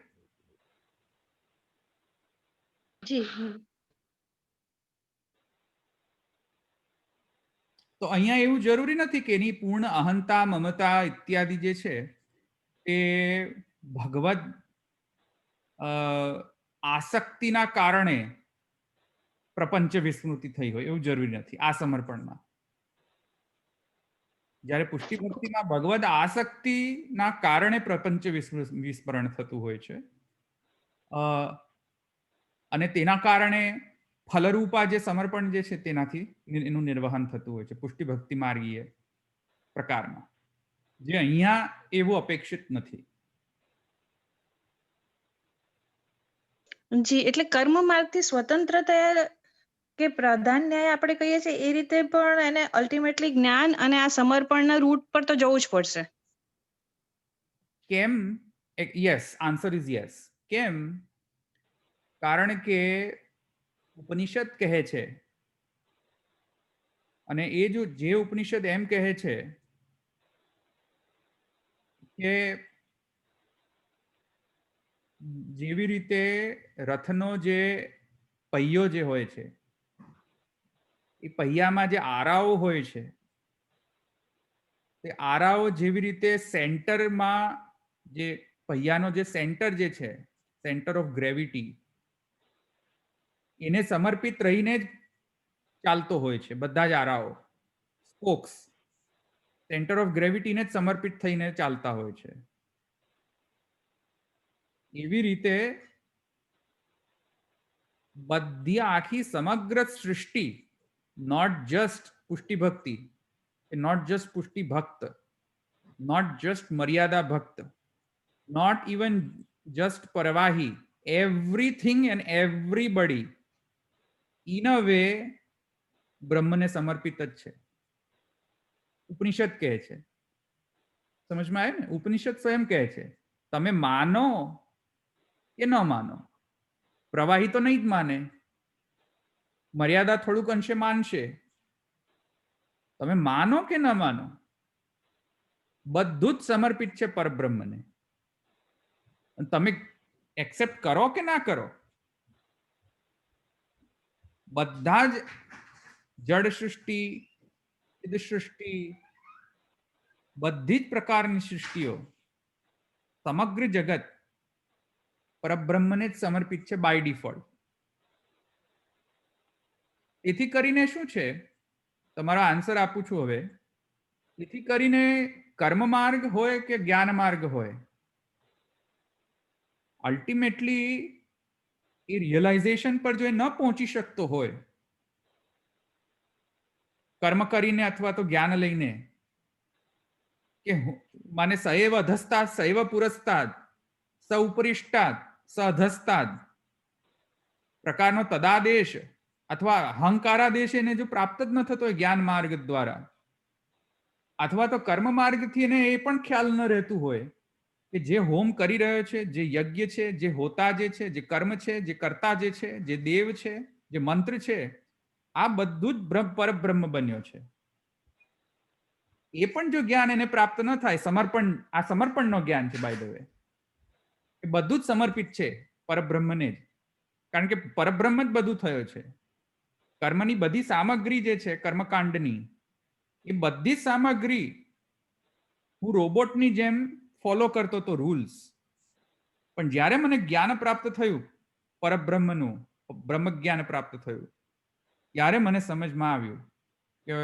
જી. તો અહીંયા એવું જરૂરી નથી કે એની પૂર્ણ અહંતા, મમતા ઇત્યાદિ જે છે તે ભગવદ આસક્તિના કારણે પ્રપંચ વિસ્મૃતિ થઈ હોય એવું જરૂરી નથી આ સમર્પણમાં. જ્યારે પુષ્ટિ ભક્તિમાં ભગવદ આસક્તિના કારણે પ્રપંચ વિસ્મરણ થતું હોય છે અને તેના કારણે ફલરૂપા જે સમર્પણ જે છે તેનાથી એનું નિર્વહન થતું હોય છે પુષ્ટિ ભક્તિ માર્ગીય પ્રકારમાં, જે અહીંયા એવું અપેક્ષિત નથી. જી, એટલે કર્મ માર્ગથી સ્વતંત્રતા કે પ્રાધાન્ય આપણે કહીએ છીએ એ રીતે પણ એને અલ્ટિમેટલી જ્ઞાન અને આ સમર્પણના રૂટ પર તો જવું જ પડશે. કેમ? Yes, answer is yes. કેમ? કારણ કે ઉપનિષદ કહે છે, અને એ જે ઉપનિષદ એમ કહે છે કે જેવી રીતે રથનો જે પૈયો જે હોય છે એ પૈયામાં જે આરાઓ હોય છે તે આરાઓ જેવી રીતે સેન્ટરમાં જે પૈયાનો જે સેન્ટર જે છે, સેન્ટર ઓફ ગ્રેવિટી, એને સમર્પિત રહીને જ ચાલતો હોય છે. બધા જ આરાઓ સ્પોક્સ સેન્ટર ઓફ ગ્રેવિટીને જ સમર્પિત થઈને ચાલતા હોય છે. એવી રીતે બધી આખી સમગ્ર સૃષ્ટિ, નોટ જસ્ટ પુષ્ટિ ભક્તિ, નોટ જસ્ટ પુષ્ટિ ભક્ત, નોટ જસ્ટ મર્યાદા ભક્ત, નોટ ઇવન જસ્ટ પરવાહી, everything and everybody in a way બ્રહ્મને સમર્પિત જ છે. ઉપનિષદ કહે છે. સમજમાં આવે ને? ઉપનિષદ સ્વયં કહે છે તમે માનો કે ન માનો, પ્રવાહી તો નહીં જ માને, મર્યાદા થોડુંક અંશે માનશે, તમે માનો કે ન માનો બધું જ સમર્પિત છે પરબ્રહ્મને. તમે એક્સેપ્ટ કરો કે ના કરો, બધા જ જડ સૃષ્ટિ, સૃષ્ટિ, બધી જ પ્રકારની સૃષ્ટિઓ સમગ્ર જગત પરબ્રહ્મને જ સમર્પિત છે બાય ડિફોલ્ટ. એથી કરીને શું છે, તમારો આન્સર આપું છું હવે. એથી કરીને કર્મ માર્ગ હોય કે જ્ઞાન માર્ગ હોય, અલ્ટિમેટલી એ રિયલાઇઝેશન પર જો એ ન પહોંચી શકતો હોય કર્મ કરીને અથવા તો જ્ઞાન લઈને, કે માને સૈવ અધસ્તાદ સૈવ પુરસ્તાદ સ ઉપરિષ્ટાદ સ અધસ્તાદ પ્રકારનો તદાદેશ અથવા અહંકારાદેશ એને જો પ્રાપ્ત જ ન થતો હોય જ્ઞાન માર્ગ દ્વારા, અથવા તો કર્મ માર્ગથી એને એ પણ ખ્યાલ ન રહેતું હોય કે જે હોમ કરી રહ્યો છે, જે યજ્ઞ છે, જે હોતા જે છે, જે કર્મ છે, જે કર્તા જે છે, જે દેવ છે, જે મંત્ર છે, આ બધું જ પરબ્રહ્મ બન્યો છે. એ પણ જો જ્ઞાન એને પ્રાપ્ત ન થાય, સમર્પણ, આ સમર્પણનો જ્ઞાન છે બાય ધ વે, એ બધું જ સમર્પિત છે પરબ્રહ્મને જ, કારણ કે પરબ્રહ્મ જ બધું થયો છે. કર્મની બધી સામગ્રી જે છે કર્મકાંડની, એ બધી જ સામગ્રી હું રોબોટની જેમ ફોલો કરતો હતો રૂલ્સ, પણ જ્યારે મને જ્ઞાન પ્રાપ્ત થયું પરબ્રહ્મનું, બ્રહ્મ જ્ઞાન પ્રાપ્ત થયું, ત્યારે મને સમજમાં આવ્યું કે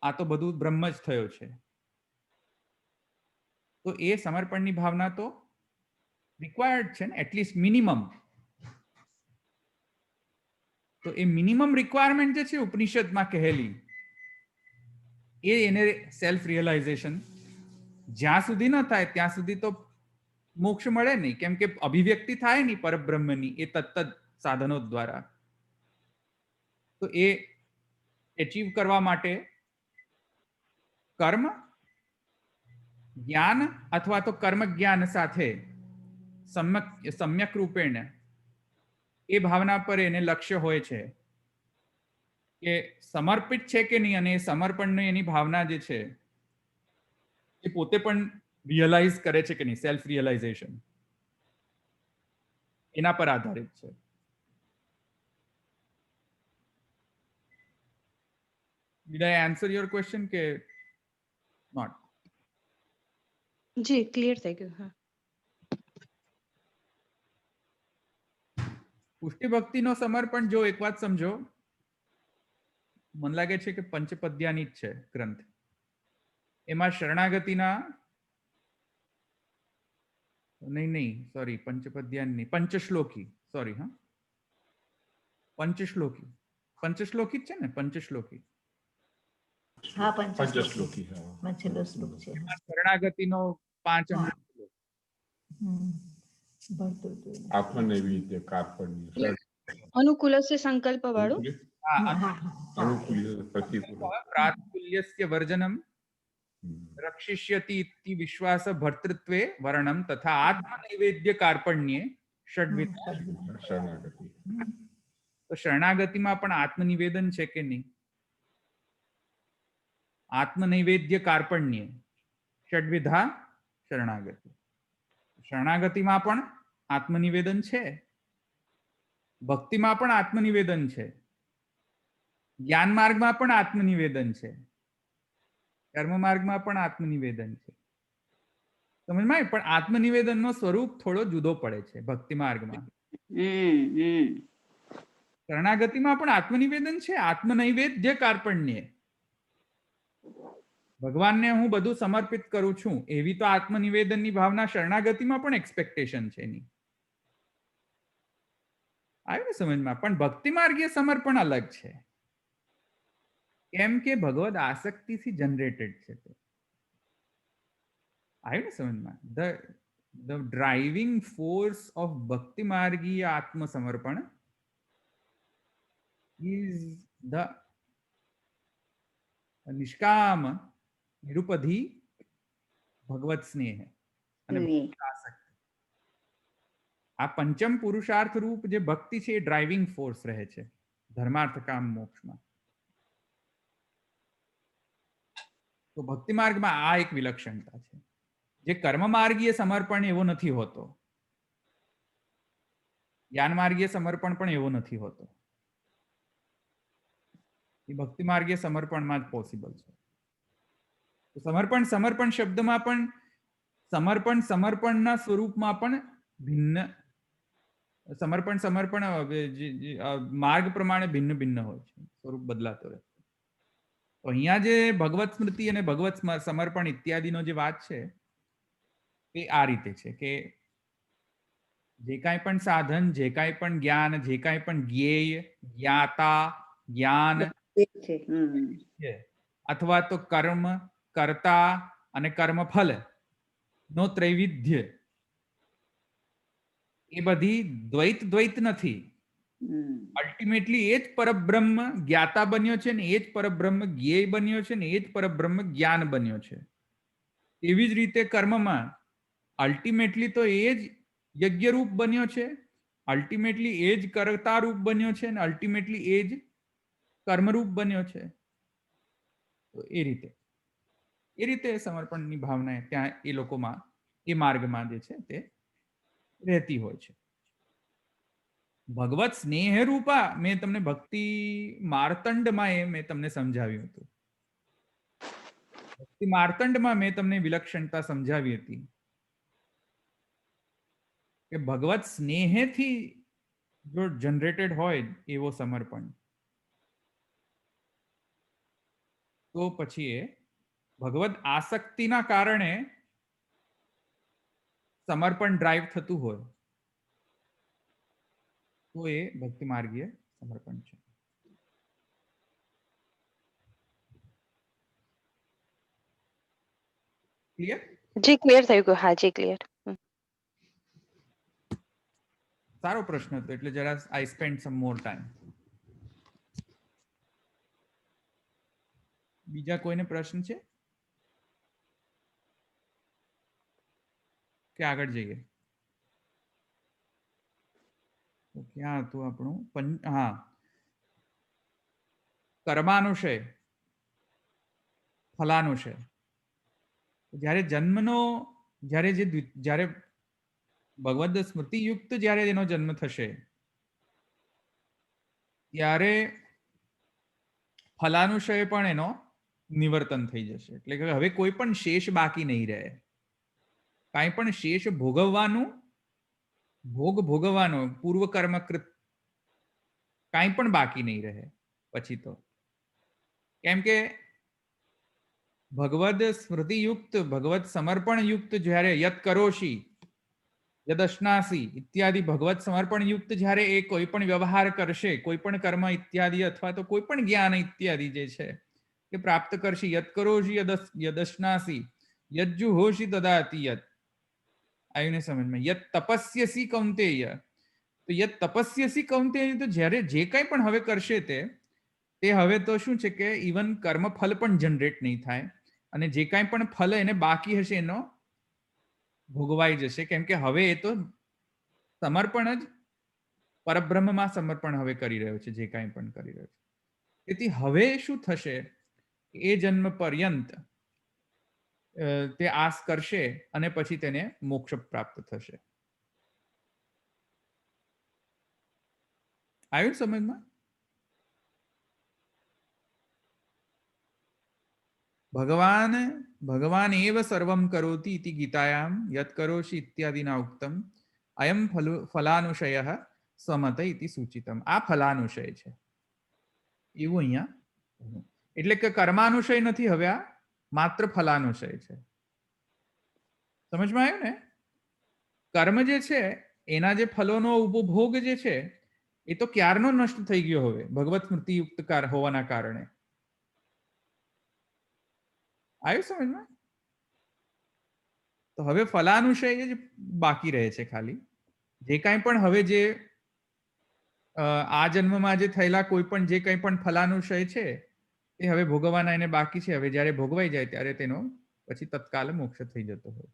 આ તો બધું બ્રહ્મ જ થયો છે. તો એ સમર્પણની ભાવના તો રિક્વાયર્ડ છે ને, એટલીસ્ટ મિનિમમ. તો એ મિનિમમ રિક્વાયરમેન્ટ જે છે ઉપનિષદમાં કહેલી, એ એને સેલ્ફ રિયલાઇઝેશન જ્યાં સુધી ન થાય ત્યાં સુધી તો મોક્ષ મળે નહીં, કેમ કે અભિવ્યક્તિ થાય નહીં પરબ્રહ્મની એ તત્ત સાધનો દ્વારા. તો એ એચીવ કરવા માટે કર્મ જ્ઞાન અથવા તો કર્મ જ્ઞાન સાથે સમ્યક રૂપેણ એ ભાવના પર એને લક્ષ્ય હોય છે કે સમર્પિત છે કે નહીં, અને એ સમર્પણની એની ભાવના જે છે એ પોતે પણ રિયલાઇઝ કરે છે કે નહીં, સેલ્ફ રિયલાઇઝેશન એના પર આધારિત છે. Did I answer your question કે not? જી ક્લિયર થઈ ગયું. હા, પુષ્ટિ ભક્તિનો સમર્પણ જો એક વાત સમજો, મને લાગે છે કે પંચપદ્યાની જ છે ગ્રંથ. એમાં શરણાગતિના નહીં સોરી, પંચપદ્યાની પંચશ્લોકી, સોરી, હા, પંચશ્લોકી જ છે ને, પંચશ્લોકી. હા પંચશ્લોકી. પંચલો શ્લોક છે. શરણાગતિનો 5 હમ. ભણતું હતું એને. આત્મનૈવેદ્ય કાર્પણ્ય અનુકૂલસ્ય સંકલ્પ વાળું. હા, હા. અનુકૂલ્ય પ્રતિકૂલ. પ્રાતુલ્યસ્ય વર્જનમ રક્ષિષ્યતિ ઇતિ વિશ્વાસ ભર્તૃત્વે વર્ણમ તથા આત્મનૈવેદ્ય કાર્પણ્યે ષડ્વિધ. શરણાગતિ. તો શરણાગતિમાં પણ આત્મનિવેદન છે કે નહીં? આત્મનૈવેદ્ય કાર્પણ્ય ષડ્વિધા શરણાગતિ. શરણાગતિમાં પણ આત્મનિવેદન છે, ભક્તિમાં પણ આત્મનિવેદન છે, જ્ઞાન માર્ગમાં પણ આત્મનિવેદન છે, કર્મ માર્ગમાં પણ આત્મનિવેદન છે. સમજમાં? પણ આત્મનિવેદનનો સ્વરૂપ થોડો જુદો પડે છે ભક્તિ માર્ગમાં. શરણાગતિમાં પણ આત્મનિવેદન છે, આત્મનૈવેદ્ય કાર્પણ્ય. ભગવાનને હું બધું સમર્પિત કરું છું, એવી તો આત્મનિવેદનની ભાવના શરણાગતિમાં પણ એક્સપેક્ટેશન છે એની. આવ્યું ને સમજમાં? પણ ભક્તિ માર્ગીય સમર્પણ અલગ છે, કેમ કે ભગવદ આસક્તિથી જનરેટેડ છે તે. આવ્યું ને સમજમાં? ધ ડ્રાઇવિંગ ફોર્સ ઓફ ભક્તિ માર્ગીય આત્મસમર્પણ ઇઝ ધ નિષ્કામ નિરુપધિ ભગવત સ્નેહ અને આસક્તિ. આ પંચમ પુરુષાર્થ રૂપ જે ભક્તિ છે એ ડ્રાઇવિંગ ફોર્સ રહે છે ધર્માર્થ કામ મોક્ષમાં. તો ભક્તિ માર્ગમાં આ એક વિલક્ષણતા છે, જે કર્મ માર્ગીય સમર્પણ એવો નથી હોતો, જ્ઞાન માર્ગીય સમર્પણ પણ એવો નથી હોતો. એ ભક્તિ માર્ગીય સમર્પણમાં જ પોસિબલ છે. સમર્પણ શબ્દમાં પણ સમર્પણના સ્વરૂપમાં પણ ભિન્ન સમર્પણ માર્ગ પ્રમાણે ભિન્ન ભિન્ન હોય છે, સ્વરૂપ બદલાતો રહે. તો અહીંયા જે ભગવત સ્મૃતિ અને ભગવત સમર્પણ ઇત્યાદિનો જે વાત છે એ આ રીતે છે કે જે કાંઈ પણ સાધન, જે કાંઈ પણ જ્ઞાન, જે કાંઈ પણ જ્ઞેય, જ્ઞાતા, જ્ઞાન છે. છે, અથવા તો કર્મ, કર્તા અને કર્મફલ નો ત્રૈવિધ્ય, એ બધી દ્વૈત નથી. અલ્ટિમેટલી એ જ પરબ્રહ્મ જ્ઞાતા બન્યો છે ને એ જ પરબ્રહ્મ જ્ઞેય બન્યો છે ને એ જ પરબ્રહ્મ જ્ઞાન બન્યો છે. એવી જ રીતે કર્મમાં અલ્ટિમેટલી તો એ જ યજ્ઞરૂપ બન્યો છે, અલ્ટિમેટલી એ જ કર્તા રૂપ બન્યો છે અને અલ્ટિમેટલી એ જ કર્મરૂપ બન્યો છે. તો એ રીતે સમર્પણની ભાવના ત્યાં એ લોકોમાં, એ માર્ગમાં જે છે તે રહેતી હોય છે. ભગવત સ્નેહ રૂપા મેં તમને ભક્તિ માર્તંડમાં એ મેં તમને સમજાવ્યું હતું. ભક્તિ માર્તંડમાં મેં તમને વિલક્ષણતા સમજાવી હતી કે ભગવત સ્નેહથી જો જનરેટેડ હોય એવો સમર્પણ, તો પછી એ ભગવત આસક્તિના કારણે સમર્પણ ડ્રાઈવ થતું હોય તો એ ભક્તિ માર્ગીય સમર્પણ છે. ક્લિયર? જી ક્લિયર થઈ ગયું. હા જી ક્લિયર. સારો પ્રશ્ન હતો, એટલે જરા આઈ સ્પેન્ડ સમ મોર ટાઈમ. બીજા કોઈને પ્રશ્ન છે કે આગળ જઈએ? તો ક્યાં હતું આપણું? હા, કર્માનુશય, ફલાનુશય. જ્યારે જ્યારે ભગવદ સ્મૃતિ યુક્ત જ્યારે એનો જન્મ થશે ત્યારે ફલાનુશય પણ એનો નિવર્તન થઈ જશે. એટલે કે હવે કોઈ પણ શેષ બાકી નહીં રહે. કાંઈ પણ શેષ ભોગવવાનો પૂર્વ કર્મકૃત કાંઈ પણ બાકી નહીં રહે પછી તો. કેમ કે ભગવદ સ્મૃતિ યુક્ત, ભગવત સમર્પણ યુક્ત જ્યારે યત કરોશી યદશ્નાસી ઇત્યાદિ ભગવત સમર્પણ યુક્ત જ્યારે એ કોઈ પણ વ્યવહાર કરશે, કોઈ પણ કર્મ ઇત્યાદિ અથવા તો કોઈ પણ જ્ઞાન ઇત્યાદિ જે છે એ પ્રાપ્ત કરશે. યત કરોશી યદશ્નાસી યજ્જુહોશી દદાતિ યત. આવ્યું ને સમજમાં? યત તપસ્યસી કૌંતેય. તો યત તપસ્યસી કૌંતેય, તો જ્યારે જે કંઈ પણ હવે કરશે તે હવે તો શું છે કે ઇવન કર્મ ફલ પણ જનરેટ નહીં થાય અને જે કાંઈ પણ ફલ એને બાકી હશે એનો ભોગવાઈ જશે. કેમ કે હવે એ તો સમર્પણ જ પરબ્રહ્મમાં સમર્પણ હવે કરી રહ્યો છે, જે કાંઈ પણ કરી રહ્યો છે. તેથી હવે શું થશે? એ જન્મ પર્યંત તે આસ કરશે અને પછી તેને મોક્ષ પ્રાપ્ત થશે. આવ્યું સમજમાં? ભગવાન એવ સર્વમ કરોતિ ઇતિ ગીતાયામ યત કરોષિ ઇત્યાદિના ઉક્તમ અયમ ફલાનુશય સમત ઇતિ સૂચિતમ. આ ફલાનુશય છે એવું અહીંયા. એટલે કે કર્માનુશય નથી, હવે આ માત્ર ફલાનુશય છે. સમજમાં આવ્યું ને? કર્મ જે છે એના જે ફલોનો ઉપભોગ જે છે એ તો ક્યારનો નષ્ટ થઈ ગયો હવે ભગવત સ્મૃતિ યુક્ત હોવાના કારણે. આવ્યું સમજમાં? તો હવે ફલાનુશય જ બાકી રહે છે ખાલી. જે કાંઈ પણ હવે જે આ જન્મમાં જે થયેલા કોઈ પણ જે કંઈ પણ ફલાનુશય છે એ હવે ભોગવવાના એને બાકી છે. હવે જ્યારે ભોગવાઈ જાય ત્યારે તેનો પછી તત્કાલ મોક્ષ થઈ જતો હોય.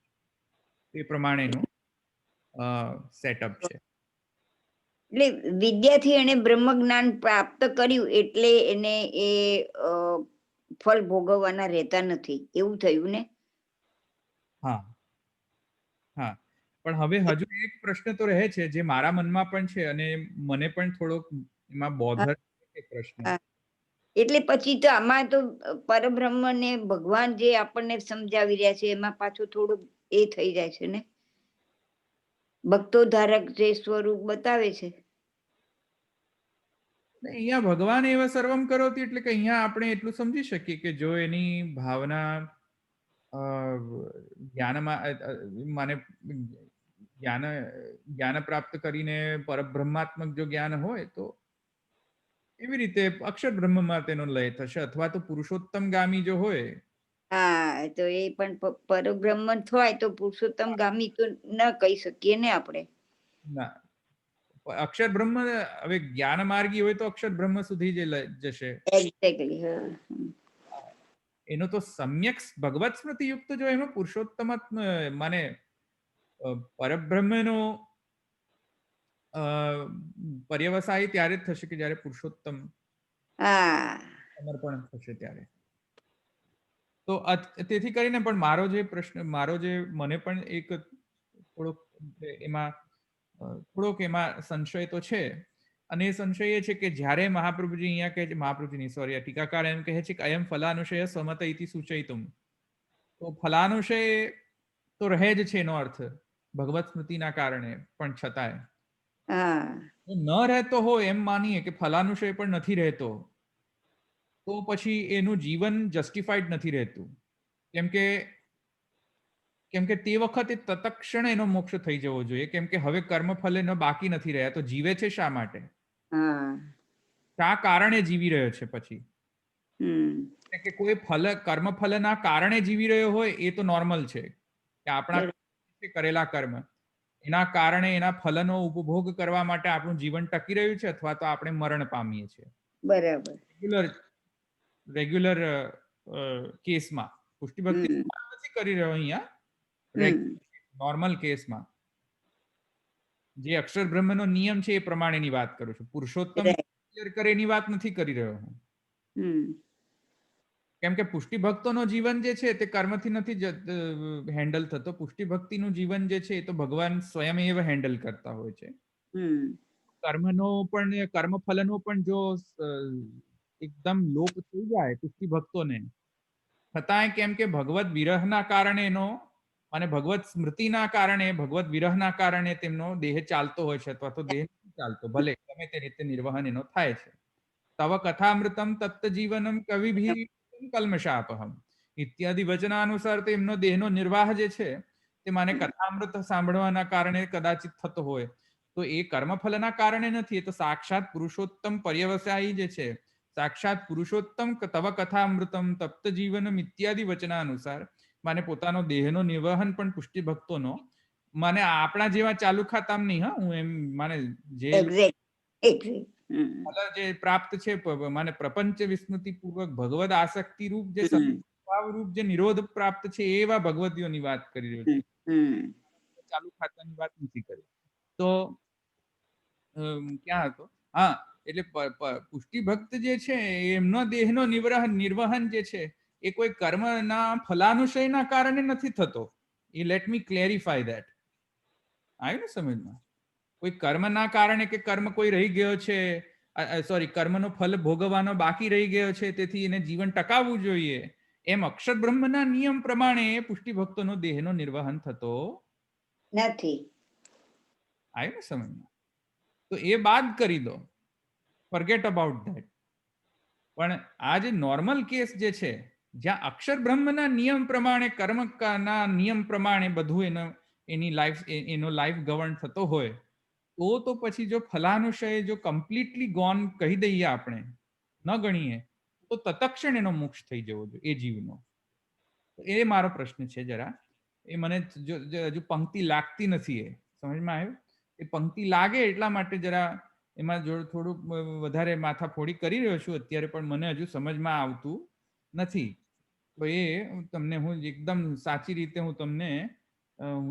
એ પ્રમાણેનું સેટઅપ છે. એટલે વિદ્યાથી એને બ્રહ્મ જ્ઞાન પ્રાપ્ત કર્યું એટલે એને એ ફળ ભોગવવાના રહેતા નથી, એવું થયું ને? હા. પણ હવે હજુ એક પ્રશ્ન તો રહે છે જે મારા મનમાં પણ છે અને મને પણ થોડોક એમાં બોધર પ્રશ્ન. એટલે પછી તો આમાં તો પરબ્રહ્મ ને ભગવાન જે આપણને સમજાવી રહ્યા છે એમાં પાછું થોડું એ થઈ જાય છે ને, ભક્તો ધારક જે સ્વરૂપ બતાવે છે. અહીંયા ભગવાન એવા સર્વમ કરોતી એટલે કે અહીંયા આપણે એટલું સમજી શકીએ કે જો એની ભાવના જ્ઞાનમાં માને જ્ઞાન પ્રાપ્ત કરીને પરબ્રહ્માત્મક જો જ્ઞાન હોય તો એવી રીતે અક્ષર બ્રહ્મમાં તેનો લય થશે, અથવા તો પુરુષોત્તમ ગામી જો હોય. હા, તો એ પણ પરબ્રહ્મ હોય તો પુરુષોત્તમ ગામી તો ન કહી શકીએ ને આપણે. ના, અક્ષર બ્રહ્મ હવે જ્ઞાન માર્ગી હોય તો અક્ષર બ્રહ્મ સુધી જશે. એક્ઝેક્ટલી. એનો તો સમ્યક ભગવત સ્મૃતિ યુક્ત જો એમાં પુરુષોત્તમ માને પરબ્રહ્મનો પર્યવસાય ત્યારે જ થશે કે જ્યારે પુરુષોત્તમ સમર્પણ થશે ત્યારે. તો તેથી કરીને પણ મારો જે મને પણ એક થોડોક એમાં સંશય તો છે, અને એ સંશય એ છે કે જ્યારે મહાપ્રભુજી અહીંયા કહે છે, મહાપ્રભુજીની સોરી ટીકાકાર એમ કહે છે કે અયમ ફલાનુષય સ્વમત ઇતિ સૂચયિતુમ, તો ફલાનુષય તો રહે જ છે એનો અર્થ ભગવત સ્મૃતિના કારણે, પણ છતાંય ન રહેતો હોય એમ માનીએ કે ફલાનુષય પણ નથી રહેતો, તો પછી એનું જીવન જસ્ટિફાઈડ નથી રહેતું. કેમ કે તે વખતે તત્ક્ષણ એનો મોક્ષ થઈ જવો જોઈએ, કેમ કે હવે કર્મફલ એનો બાકી નથી રહ્યા, તો જીવે છે શા માટે, શા કારણે જીવી રહ્યો છે પછી. કે કોઈ કર્મફલના કારણે જીવી રહ્યો હોય એ તો નોર્મલ છે કે આપણા કરેલા કર્મ એના કારણે એના ફલનો ઉપભોગ કરવા માટે આપણું જીવન ટકી રહ્યું છે, અથવા તો આપણે મરણ પામીએ છીએ. બરાબર. રેગ્યુલર કેસમાં પુષ્ટિ ભક્તિ નથી કરી રહ્યો અહીંયા, નોર્મલ કેસમાં જે અક્ષર બ્રહ્મનો નિયમ છે એ પ્રમાણેની વાત કરું છું. પુરુષોત્તમ કરે એની વાત નથી કરી રહ્યો હું. કેમ કે પુષ્ટિ ભક્તોનો જીવન જે છે તે કર્મથી નથી હેન્ડલ થતો. પુષ્ટિ ભક્તિનું જીવન જે છે એ તો ભગવાન સ્વયં એવ હેન્ડલ કરતા હોય છે. કર્મફલનો પણ જો એકદમ લોપ થઈ જાય પુષ્ટિ ભક્તોને, છતાંય કેમ કે ભગવત વિરહના કારણે એનો અને ભગવત સ્મૃતિના કારણે, ભગવત વિરહના કારણે તેમનો દેહ ચાલતો હોય છે, અથવા તો દેહ નથી ચાલતો, ભલે ગમે તે રીતે નિર્વહન એનો થાય છે. તવ કથામૃતમ તત્ત જીવનમ કવિભી કલ્મષાપહમ ઇત્યાદિ વચનાનુસાર તો એમનો દેહનો નિર્વાહ જે છે તે માને કથામૃત સાંભળવાના કારણે કદાચિત થતો હોય, તો એ કર્મફલના કારણે નથી, એ તો સાક્ષાત પુરુષોત્તમ પર્યવસાયી જે છે, સાક્ષાત પુરુષોત્તમ તવ કથામૃતમ તપ્ત જીવનમ ઇત્યાદિ વચનાનુસાર માને પોતાનો દેહનો નિર્વહન પણ પુષ્ટિ ભક્તોનો માને આપણા જેવા ચાલુ ખાતામ નહીં, હું એમ માને જે જે પ્રાપ્ત છે માને પ્રપંચ વિસ્મૃતિ પૂર્વક ભગવદ આસક્તિ રૂપ જે સ્વભાવ રૂપ જે નિરોધ પ્રાપ્ત છે એવા ભગવતીઓની વાત કરી રહ્યો છે, ચાલુ ખાતાની વાત નથી કરી. તો ક્યાં હતો? હા, એટલે પુષ્ટિ ભક્ત જે છે એમનો દેહનો નિર્વહન જે છે એ કોઈ કર્મના ફલાનુશયના કારણે નથી થતો. એ લેટ મી ક્લેરિફાય ધેટ. આવ્યું ને સમજમાં? કોઈ કર્મના કારણે કે કર્મ કોઈ રહી ગયો છે, સોરી કર્મનો ફલ ભોગવવાનો બાકી રહી ગયો છે, તેથી એને જીવન ટકાવવું જોઈએ, એમ અક્ષર બ્રહ્મના નિયમ પ્રમાણે પુષ્ટિ ભક્તોનો દેહનો નિર્વહન થતો નથી. આવ્યું ને સમજમાં? તો એ બાદ કરી દો, ફોરગેટ અબાઉટ ધેટ. પણ આ જે નોર્મલ કેસ જે છે જ્યાં અક્ષર બ્રહ્મના નિયમ પ્રમાણે, કર્મના નિયમ પ્રમાણે બધું એનો લાઈફ ગવર્ન થતો હોય, તો પછી જો ફલાનુશય જો કમ્પ્લીટલી ગોન કહી દઈએ, આપણે ન ગણીએ, તો તત્ક્ષણ એનો મોક્ષ થઈ જવો જોઈએ એ જીવનો. એ મારો પ્રશ્ન છે જરા. એ મને હજુ પંક્તિ લાગતી નથી. એ સમજમાં આવ્યું? એ પંક્તિ લાગે એટલા માટે જરા એમાં થોડુંક વધારે માથાફોડી કરી રહ્યો છું અત્યારે, પણ મને હજુ સમજમાં આવતું નથી. તો એ તમને હું એકદમ સાચી રીતે હું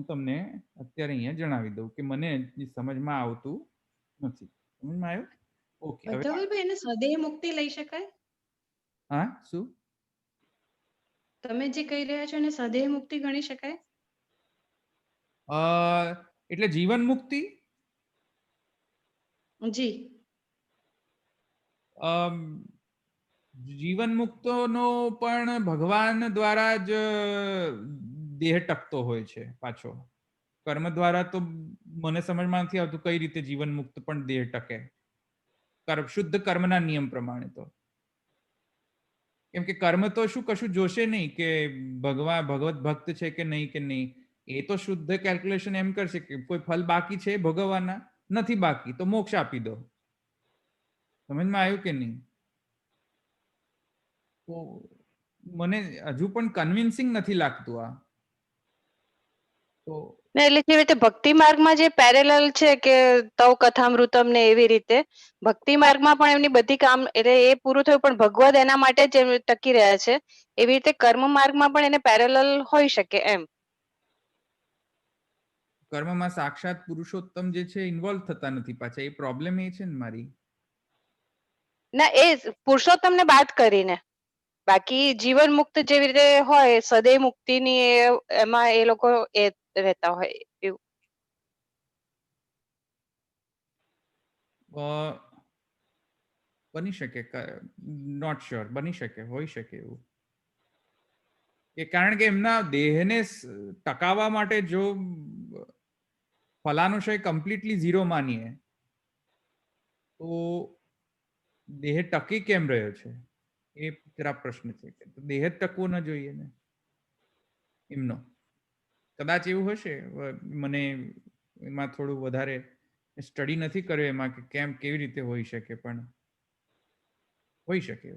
તમને અત્યારે અહીંયા જણાવી દઉં કે મને સમજમાં આવતું નથી. સમજમાં આવ્યું? ઓકે. હવે એને સદેહ મુક્તિ લઈ શકાય? હા, શું તમે જે કહી રહ્યા છો એને સદેહ મુક્તિ ગણી શકાય? એટલે જીવન મુક્તિ? જી. જીવન મુક્તોનો પણ ભગવાન દ્વારા જ દેહ ટકતો હોય છે પાછો. કર્મ દ્વારા તો મને સમજમાં નથી આવતું કઈ રીતે જીવન મુક્ત પણ દેહ ટકે, શુદ્ધ કર્મના નિયમ પ્રમાણે તો. કેમ કે કર્મ તો શું કશું જોશે નહીં કે ભગવત ભક્ત છે કે નહીં. એ તો શુદ્ધ કેલ્ક્યુલેશન એમ કરશે કે કોઈ ફલ બાકી છે ભોગવવાના, નથી બાકી તો મોક્ષ આપી દો. સમજમાં આવ્યું કે નહીં? તો મને હજુ પણ કન્વિન્સિંગ નથી લાગતું આ. તો ને એટલે જેવી રીતે ભક્તિ માર્ગમાં જે પેરેલલ છે કે તવ કથામૃતમ ને એવી રીતે ભક્તિ માર્ગમાં પણ એમની બધી કામ એટલે એ પૂરું થયું પણ ભગવદ એના માટે જ ટકી રહ્યા છે, એવી રીતે કર્મ માર્ગમાં પણ એને પેરેલલ હોઈ શકે એમ. કર્મમાં સાક્ષાત પુરુષોત્તમ જે છે ઇન્વોલ્વ થતા નથી પાછા, એ પ્રોબ્લેમ એ છે ને મારી. ના એ પુરુષોત્તમ ને બાદ કરીને બાકી જીવન મુક્ત જેવી રીતે હોય સદૈવ મુક્તિની એમાં એ લોકો એ રહેતા હોય એવું. બની શકે, નોટ શ્યોર, બની શકે, હોઈ શકે એવું. કે કારણ કે એમના દેહને ટકાવવા માટે જો ફલાનુશય કમ્પ્લીટલી ઝીરો માનીએ તો દેહ ટકી કેમ રહ્યો છે એ જરા પ્રશ્ન છે. દેહ જ ટકવો ન જોઈએ ને એમનો. કદાચ એવું હશે, મને એમાં થોડું વધારે સ્ટડી નથી કર્યો એમાં કે કેમ કેવી રીતે હોઈ શકે, પણ હોઈ શકે.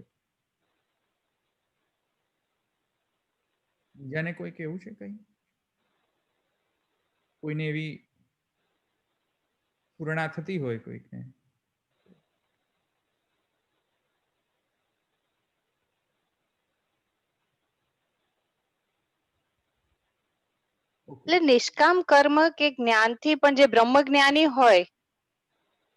બીજાને કોઈ કેવું છે કઈ? કોઈને એવી પૂર્ણા થતી હોય કોઈકને? એટલે નિષ્કામ કર્મ કે જ્ઞાનથી પણ જે બ્રહ્મ જ્ઞાની હોય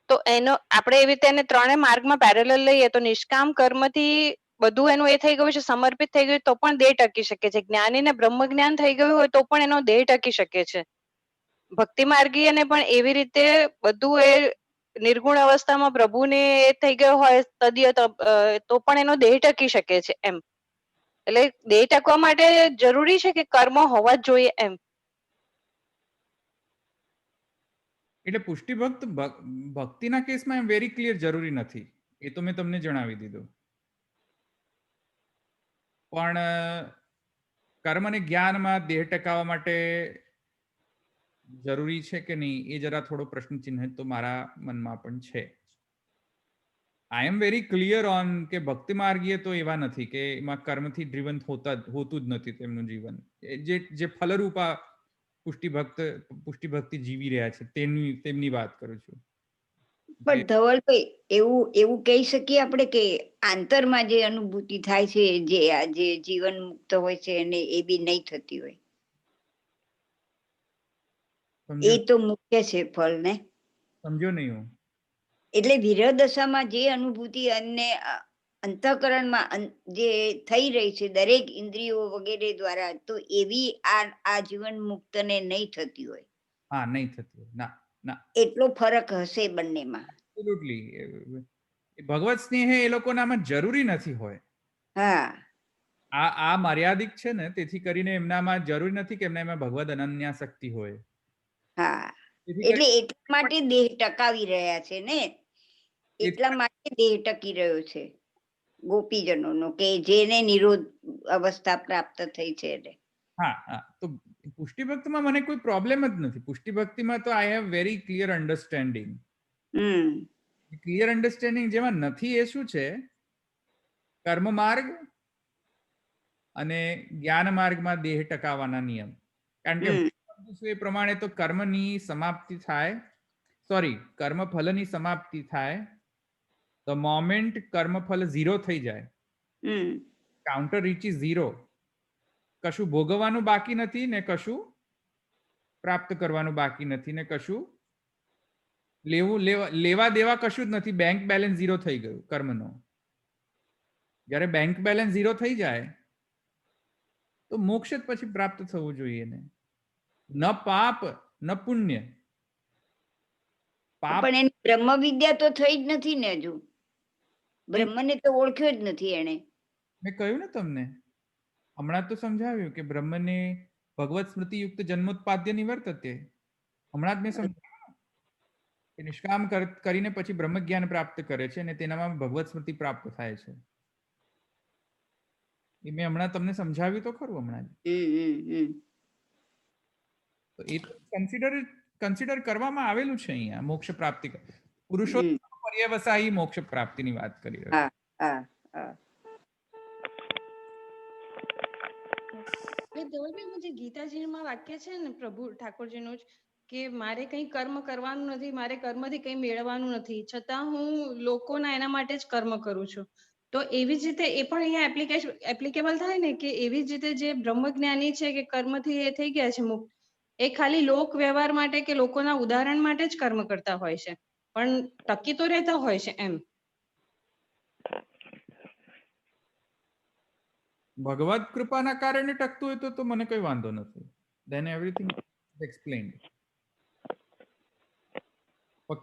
તો એનો આપણે એવી રીતે એને ત્રણે માર્ગમાં પેરેલલ લઈએ તો નિષ્કામ કર્મથી બધું એનું એ થઈ ગયું છે, સમર્પિત થઈ ગયું તો પણ દેહ ટકી શકે છે. જ્ઞાનીને બ્રહ્મ જ્ઞાન થઈ ગયું હોય તો પણ એનો દેહ ટકી શકે છે. ભક્તિ માર્ગીયને પણ એવી રીતે બધું એ નિર્ગુણ અવસ્થામાં પ્રભુને એ થઈ ગયો હોય તદિય તો પણ એનો દેહ ટકી શકે છે એમ. એટલે દેહ ટકવા માટે જરૂરી છે કે કર્મ હોવા જ જોઈએ એમ. એટલે પુષ્ટિ ભક્ત ભક્તિના કેસમાં એમ વેરી ક્લિયર જરૂરી નથી, એ તો મેં તમને જણાવી દીધું. પણ કર્મ અને જ્ઞાનમાં દેહ ટકાવવા માટે જરૂરી છે કે નહીં એ જરા થોડો પ્રશ્ન ચિહ્ન તો મારા મનમાં પણ છે. આઈ એમ વેરી ક્લિયર ઓન કે ભક્તિ માર્ગીય તો એવા નથી કે એમાં કર્મથી ડ્રીવન હોતું જ નથી તેમનું જીવન. જે ફલરૂપા પુષ્ટિ ભક્તિ જીવી રહ્યા છે તેમની વાત કરું છું. પણ ધવલભાઈ એવું કહી શકીએ આપણે કે આંતરમાં જે અનુભૂતિ થાય છે જે જીવન મુક્ત હોય છે અને એ બી નહીં થતી હોય, એ તો મુખ્ય છે ફળ ને. સમજો નહીં હું. એટલે વિરહ દશામાં જે અનુભૂતિ અને અંતઃકરણમાં જે થઈ રહી છે દરેક ઇન્દ્રિયો વગેરે દ્વારા, તો એવી આ જીવન મુક્તને નહીં થતી હોય. હા, નહીં થતી હોય. ના ના, એટલો ફરક હશે બંનેમાં. એબ્સોલ્યુટલી. ભગવત સ્નેહ એ લોકોનામાં જરૂરી નથી હોય. હા, આ મર્યાદિત છે ને, તેથી કરીને એમનામાં જરૂરી નથી કે એમનામાં ભગવદ અનન્ય શક્તિ હોય. હા, એટલે એટલા માટે દેહ ટકાવી રહ્યા છે ને, એટલા માટે દેહ ટકી રહ્યો છે ગોપીજનોનો, કે જેને નિરોધ અવસ્થા પ્રાપ્ત થઈ છે એટલે. હા હા, તો પુષ્ટિ ભક્તિમાં મને કોઈ પ્રોબ્લેમ જ નથી. પુષ્ટિ ભક્તિમાં તો I have very clear understanding. Clear understanding જેમાં નથી એ શું છે, કર્મ માર્ગ અને જ્ઞાન માર્ગમાં દેહ ટકાવવાના નિયમ. કારણ કે એ પ્રમાણે તો કર્મની સમાપ્તિ થાય, કર્મફલની સમાપ્તિ થાય ધ મોમેન્ટ કર્મફલ 0 થઈ જાય, કાઉન્ટર રીચિસ 0, કશું ભોગવવાનું બાકી નથી ને કશું પ્રાપ્ત કરવાનું બાકી નથી ને કશું લેવા દેવા કશું જ નથી. બેંક બેલેન્સ 0 થઈ ગયું કર્મનો. જ્યારે બેંક બેલેન્સ 0 થઈ જાય તો મોક્ષ જ પછી પ્રાપ્ત થવું જોઈએ ને. ન પાપ ન પુણ્ય. પણ એની બ્રહ્મ વિદ્યા તો થઈ જ નથી ને હજુ. બ્રહ્મને તો ઓળખ્યો જ નથી એને. મેં કહ્યું ને તમને હમણાં તો સમજાવ્યું કે બ્રહ્મને ભગવત સ્મૃતિ યુક્ત જન્મોત્પાદ્ય નિવર્તતે. હમણાં જ મેં સમજાવ્યું કે નિષ્કામ કરીને પછી બ્રહ્મ જ્ઞાન પ્રાપ્ત કરે છે અને તેનામાં ભગવત સ્મૃતિ પ્રાપ્ત થાય છે. એ મેં હમણાં તમને સમજાવ્યું તો ખરું હમણાં જ. તો એ કન્સિડર કરવામાં આવેલું છે અહીંયા મોક્ષ પ્રાપ્તિ. પુરુષોત્તમ પર્યવસાયી મોક્ષ પ્રાપ્તિની વાત કરી રહ્યો. જે ગીતાજીમાં વાક્ય છે ને પ્રભુ ઠાકોરજીનું જ કે મારે કઈ કર્મ કરવાનું નથી, મારે કર્મથી કઈ મેળવવાનું નથી, છતાં હું લોકોના એના માટે જ કર્મ કરું છું. તો એવી જ રીતે એ પણ અહીંયા એપ્લિકેબલ થાય ને કે એવી જ રીતે જે બ્રહ્મજ્ઞાની છે કે કર્મથી એ થઈ ગયા છે મુક્ત, એ ખાલી લોક વ્યવહાર માટે કે લોકોના ઉદાહરણ માટે જ કર્મ કરતા હોય છે, પણ ટકી તો રહેતા હોય છે એમ. ભગવત કૃપાના કારણે ટકતું હોય તો મને કઈ વાંધો નથી. Then everything is explained.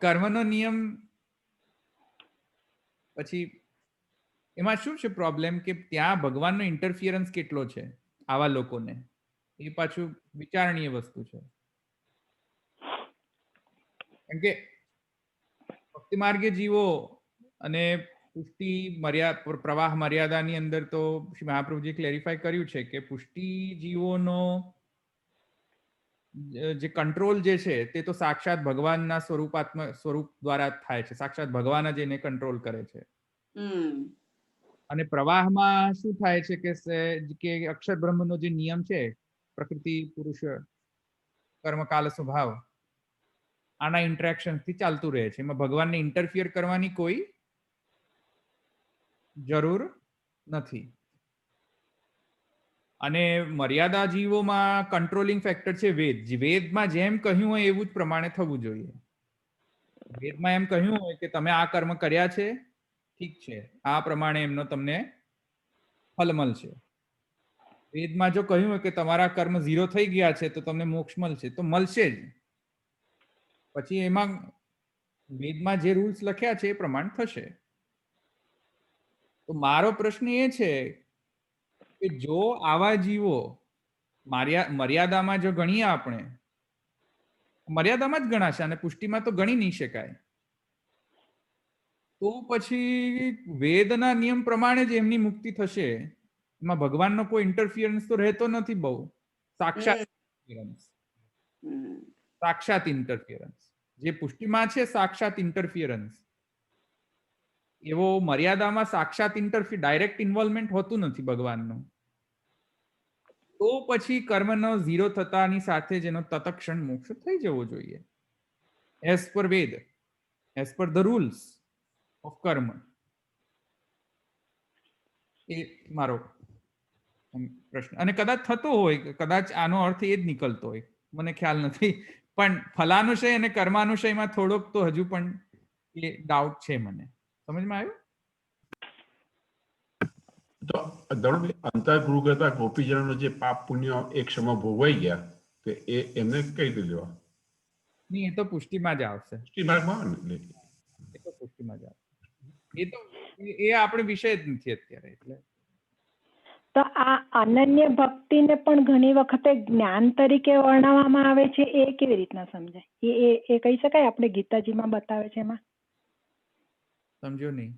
કર્મનો નિયમ પછી એમાં શું છે પ્રોબ્લેમ કે ત્યાં ભગવાનનો ઇન્ટરફિયરન્સ કેટલો છે આવા લોકોને, એ પાછું વિચારણીય વસ્તુ છે. કેમ કે ભક્તિ માર્ગે જીવો અને પુષ્ટિ પ્રવાહ મર્યાદાની અંદર તો શ્રી મહાપ્રભુજી ક્લેરિફાય કર્યું છે કે પુષ્ટિ જીવોનો જે કંટ્રોલ જે છે તે તો સાક્ષાત ભગવાનના સ્વરૂપ દ્વારા થાય છે. સાક્ષાત ભગવાન જ એને કંટ્રોલ કરે છે. અને પ્રવાહમાં શું થાય છે કે અક્ષર બ્રહ્મનો જે નિયમ છે, પ્રકૃતિ પુરુષ કર્મકાલ સ્વભાવ, આના ઇન્ટરેક્શન થી ચાલતું રહે છે. એમાં ભગવાનને ઇન્ટરફિયર કરવાની કોઈ જરૂર નથી. અને મર્યાદા જીવોમાં કંટ્રોલિંગ ફેક્ટર છે વેદ. વેદમાં જેમ કહ્યું હોય એવું જ પ્રમાણે થવું જોઈએ. વેદમાં એમ કહ્યું હોય કે તમે આ કર્મ કર્યા છે, ઠીક છે, આ પ્રમાણે એમનો તમને ફલ મળશે. વેદમાં જો કહ્યું હોય કે તમારા કર્મ 0 થઈ ગયા છે તો તમને મોક્ષ મળશે, તો મળશે જ. પછી એમાં વેદમાં જે રૂલ્સ લખ્યા છે એ પ્રમાણે થશે. તો મારો પ્રશ્ન એ છે કે જો આવા જીવો મર્યાદામાં જો ગણીએ, આપણે મર્યાદામાં જ ગણાશે અને પુષ્ટિમાં તો ગણી નહીં શકાય, તો પછી વેદના નિયમ પ્રમાણે જ એમની મુક્તિ થશે. એમાં ભગવાનનો કોઈ ઇન્ટરફિયરન્સ તો રહેતો નથી. બહુ સાક્ષાત ઇન્ટરફિયરન્સ જે પુષ્ટિમાં છે, સાક્ષાત ઇન્ટરફિયરન્સ. એવો મર્યાદામાં સાક્ષાત ડાયરેક્ટ ઇન્વોલ્વમેન્ટ હોતું નથી ભગવાનનું. તો પછી કર્મનો 0 થતાની સાથે જ એનો તત્ક્ષણ મોક્ષ થઈ જવો જોઈએ, as per Ved, as per the rules of karma. એ મારો પ્રશ્ન. અને કદાચ થતો હોય, કદાચ આનો અર્થ એ જ નીકળતો હોય, મને ખ્યાલ નથી, પણ ફલાનુશય અને કર્માનુશયમાં થોડોક તો હજુ પણ એ ડાઉટ છે મને. સમજમાં આવ્યું? તો અંતર્ગૃહ કરતા ગોપીજનો જે પાપ પુણ્ય એક સમય ભોગવાઈ ગયા, તો એમને કઈ રીતે લેવા? નહીં, એ તો પુષ્ટિમાં જ આવશે. પુષ્ટિમાર્ગમાં એ તો પુષ્ટિમાં જ આવશે. એ આપણે વિષય જ નથી અત્યારે. એટલે તો આ અનન્ય ભક્તિને પણ ઘણી વખતે જ્ઞાન તરીકે વર્ણવવામાં આવે છે, એ કેવી રીતના સમજાય? એ કહી શકાય આપણે ગીતાજીમાં બતાવે છે એમાં? સમજો નહીં.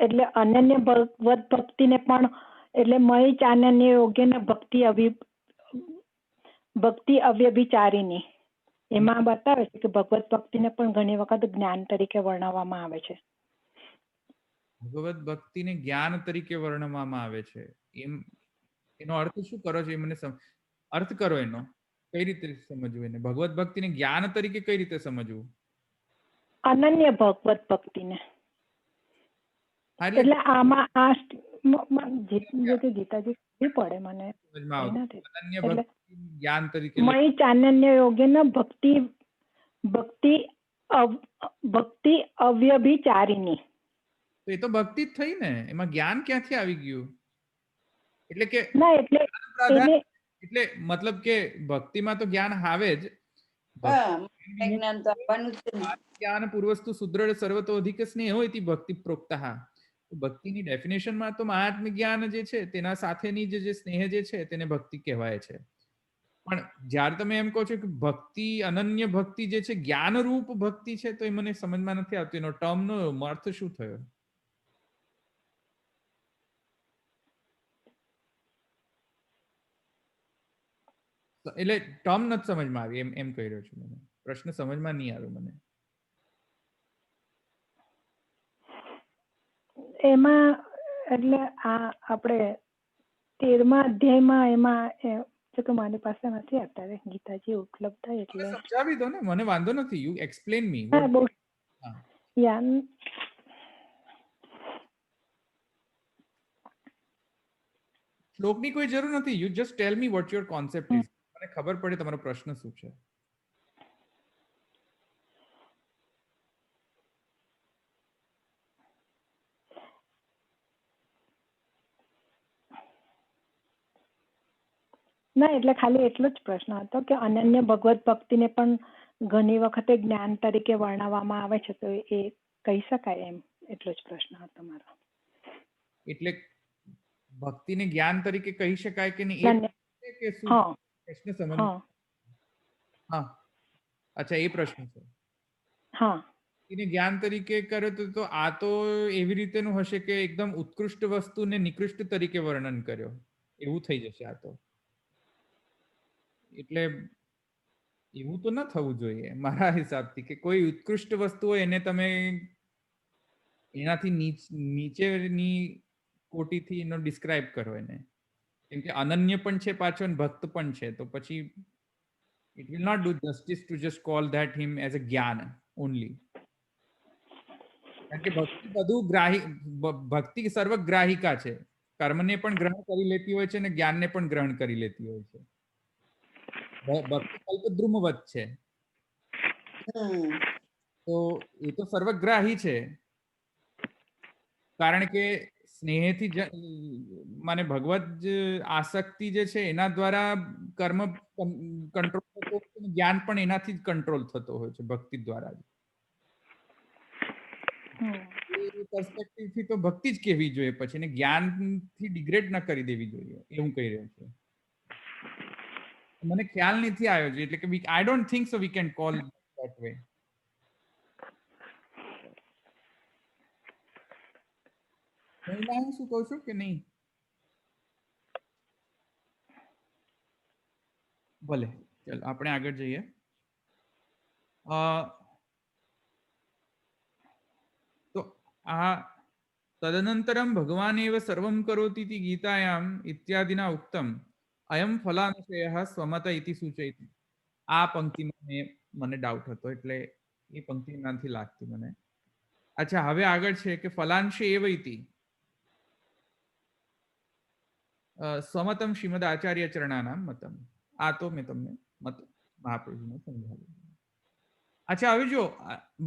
એટલે અનન્ય ભગવત ભક્તિને પણ, એટલે મય ચાનન્ય યોગ્ય ભક્તિ અવ્યભિચારીની, એમાં બતાવે છે કે ભગવત ભક્તિને પણ ઘણી વખત જ્ઞાન તરીકે વર્ણવવામાં આવે છે. ભગવત ભક્તિને જ્ઞાન તરીકે વર્ણવવામાં આવે છે. એનો અર્થ શું કરો છો? એ મને અર્થ કરો એનો. કઈ રીતે સમજવું એને? ભગવત ભક્તિને જ્ઞાન તરીકે કઈ રીતે સમજવું? અનન્ય ભગવત ભક્તિને એટલે આમાં ગીતાજી પડે મને જ્ઞાન તરીકે મય ચાનન્ય યોગ્ય ભક્તિ અવ્યભિચારીની. તો એ તો ભક્તિ જ થઈ ને, એમાં જ્ઞાન ક્યાંથી આવી ગયું? એટલે કે ના, એટલે મતલબ કે ભક્તિમાં તો જ્ઞાન આવે જ. જ્ઞાન પૂર્વસ્તુ સુદ્રઢ સર્વતો અધિક સ્નેહ હોય ભક્તિ પ્રોક્તઃ. ભક્તિની ડેફિનેશનમાં તો મહાત્મ્ય જ્ઞાન જે છે તેના સાથેની જે સ્નેહ જે છે તેને ભક્તિ કહેવાય છે. પણ જ્યારે તમે એમ કહો છો કે ભક્તિ અનન્ય ભક્તિ જે છે જ્ઞાનરૂપ ભક્તિ છે, તો એ મને સમજમાં નથી આવતું એનો ટર્મનો અર્થ શું થયો? એટલે ટર્મ નથી સમજમાં આવી, એમ કહી રહ્યો છું. મને પ્રશ્ન સમજમાં નહીં આવ્યો મને. એમાં એટલે આ આપણે 13મા અધ્યાયમાં એમાં જો કે મારી પાસે નથી અત્યારે ગીતાજી ઉપલબ્ધ થાય એટલે સમજાવી દો ને, મને વાંધો નથી. You explain me. હા, બહુ યાન શ્લોકની કોઈ જરૂર નથી. You just tell me what your concept is. મને ખબર પડે તમારો પ્રશ્ન શું છે. ના, એટલે ખાલી એટલો જ પ્રશ્ન હતો કે અનન્ય ભગવત ભક્તિને પણ ઘણી વખતે જ્ઞાન તરીકે વર્ણવવામાં આવે છે, તો એ કહી શકાય એમ? એટલો જ પ્રશ્ન હતો મારો. એટલે ભક્તિને જ્ઞાન તરીકે કહી શકાય કે નહીં, એ કે શું પ્રશ્ન સમજ? હા, અચ્છા, એ પ્રશ્ન છે. હા, એને જ્ઞાન તરીકે કરે તો આ તો એવી રીતેનું હશે કે એકદમ ઉત્કૃષ્ટ વસ્તુને નિકૃષ્ટ તરીકે વર્ણન કર્યો એવું થઈ જશે આ તો. એટલે એવું તો ન થવું જોઈએ મારા હિસાબથી, કે કોઈ ઉત્કૃષ્ટ વસ્તુ હોય એને તમે એનાથી નીચેની કોટીથી એનો ડિસ્ક્રાઇબ કરો એને, કેમ કે અનન્ય પણ છે પાછો અને ભક્ત પણ છે, તો પછી it will not do justice to just call that him as a જ્ઞાન only. કારણ કે ભક્તિ બધું ભક્તિ સર્વગ્રાહિકા છે. કર્મને પણ ગ્રહણ કરી લેતી હોય છે અને જ્ઞાનને પણ ગ્રહણ કરી લેતી હોય છે. ભક્તિ કલ્પદ્રુમવત છે, તો એ તો સર્વગ્રાહી છે. કારણ કે સ્નેહથી મને ભગવત આસક્તિ જે છે એના દ્વારા કર્મ કંટ્રોલ થતો, જ્ઞાન પણ એનાથી જ કંટ્રોલ થતો હોય છે, ભક્તિ દ્વારા જ. પર્સપેક્ટિવથી તો ભક્તિ જ કહેવી જોઈએ પછી, ને જ્ઞાનથી ડિગ્રેડ ન કરી દેવી જોઈએ, એવું કહી રહ્યો છું. મને ખ્યાલ નથી આવ્યો છે, એટલે કે I don't think so we can call that way. હું શું કહું છું કે નહીં? ભલે, ચાલો આપણે આગળ જઈએ. તો આ તદનંતરમ ભગવાન એવ સર્વમ કરોતિ ઇતિ ગીતાયામ ઇત્યાદિના ઉક્તમ અયમ ફલાનુશયઃ સ્વમત ઇતિ સૂચયતિ. આ પંક્તિમાં મને ડાઉટ હતો, એટલે એ પંક્તિ નથી લાગતી મને. અચ્છા, હવે આગળ છે કે ફલાંશ એવ ઇતિ સ્વમતમ શ્રીમદ આચાર્ય ચરણાનામ મતમ. આ તો મેં તમને મત મહાપ્રભુને સમજાવ્યું. અચ્છા, હવે જો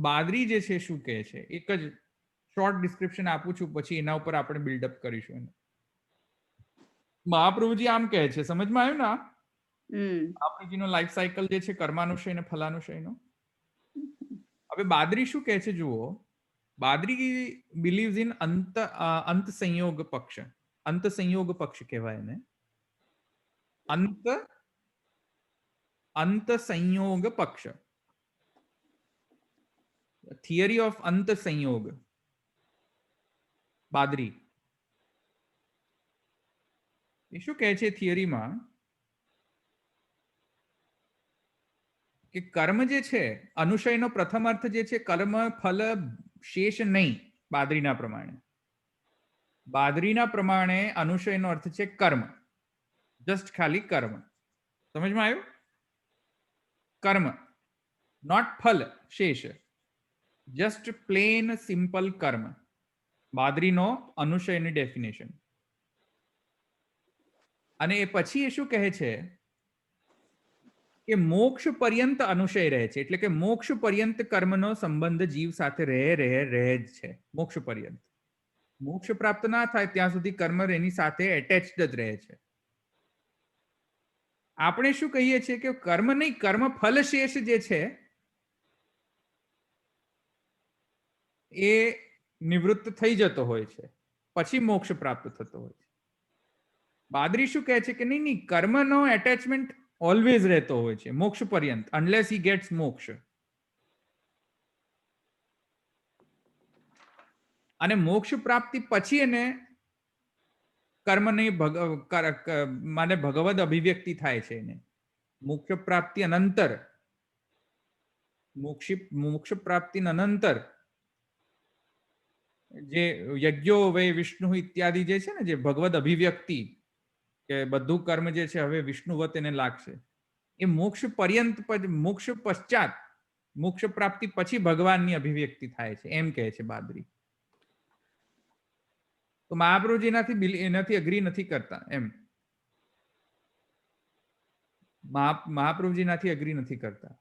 બાદરી જે છે શું કહે છે, એક જ શોર્ટ ડિસ્ક્રિપ્શન આપું છું, પછી એના ઉપર આપણે બિલ્ડઅપ કરીશું. મહાપ્રભુજી આમ કહે છે, સમજમાં આવ્યું ને? મહાપ્રભુજીનો લાઈફ સાયકલ જે છે કર્માનુશય અને ફલાનુશયનો. હવે બાદરી શું કહે છે જુઓ. બાદરી બિલીવ્સ ઇન અંત સંયોગ પક્ષ. અંત સંયોગ પક્ષ કહેવાય એને. અંત સંયોગ પક્ષ, થિયરી ઓફ અંત સંયોગ. બાદરી એ શું કહે છે થિયરીમાં કે કર્મ જે છે અનુશયનો પ્રથમ અર્થ જે છે કર્મ ફલ શેષ નહીં. બાદરીના પ્રમાણે અનુશયનો અર્થ છે કર્મ, જસ્ટ ખાલી કર્મ. સમજમાં આવ્યું? કર્મ, નોટ ફલ શેષ, જસ્ટ પ્લેન સિમ્પલ કર્મ. બાદરીનો અનુશયની ડેફિનેશન. અને એ પછી એ શું કહે છે કે મોક્ષ પર્યંત અનુશય રહે છે, એટલે કે મોક્ષ પર્યંત કર્મનો સંબંધ જીવ સાથે રહે જ છે. મોક્ષ પર્યંત, મોક્ષ પ્રાપ્ત ના થાય ત્યાં સુધી કર્મ એની સાથે એટેચ્ડ જ રહે છે. આપણે શું કહીએ છીએ કે કર્મ નહીં, કર્મ ફલ શેષ જે છે એ નિવૃત્ત થઈ જતો હોય છે, પછી મોક્ષ પ્રાપ્ત થતો હોય છે. બાદરી શું કહે છે કે નહીં નહીં, કર્મનો એટેચમેન્ટ ઓલવેઝ રહેતો હોય છે મોક્ષ પર્યંત, અનલેસ હી ગેટ્સ મોક્ષ. અને મોક્ષ પ્રાપ્તિ પછી એને કર્મની માને ભગવદ અભિવ્યક્તિ થાય છે. એને મોક્ષ પ્રાપ્તિ અનંતર, મોક્ષ પ્રાપ્તિ અનંતર જે યજ્ઞો વય વિષ્ણુ ઇત્યાદિ જે છે ને, જે ભગવદ અભિવ્યક્તિ, કે બધું કર્મ જે છે હવે વિષ્ણુવત એને લાગશે, એ મોક્ષ પર્યંત, મોક્ષ પશ્ચાત, મોક્ષ પ્રાપ્તિ પછી ભગવાનની અભિવ્યક્તિ થાય છે, એમ કહે છે બાદરી. તો મહાપ્રભુજી એનાથી અગ્રી નથી કરતા એમ. મહાપ્રભુજી એનાથી અગ્રી નથી કરતા.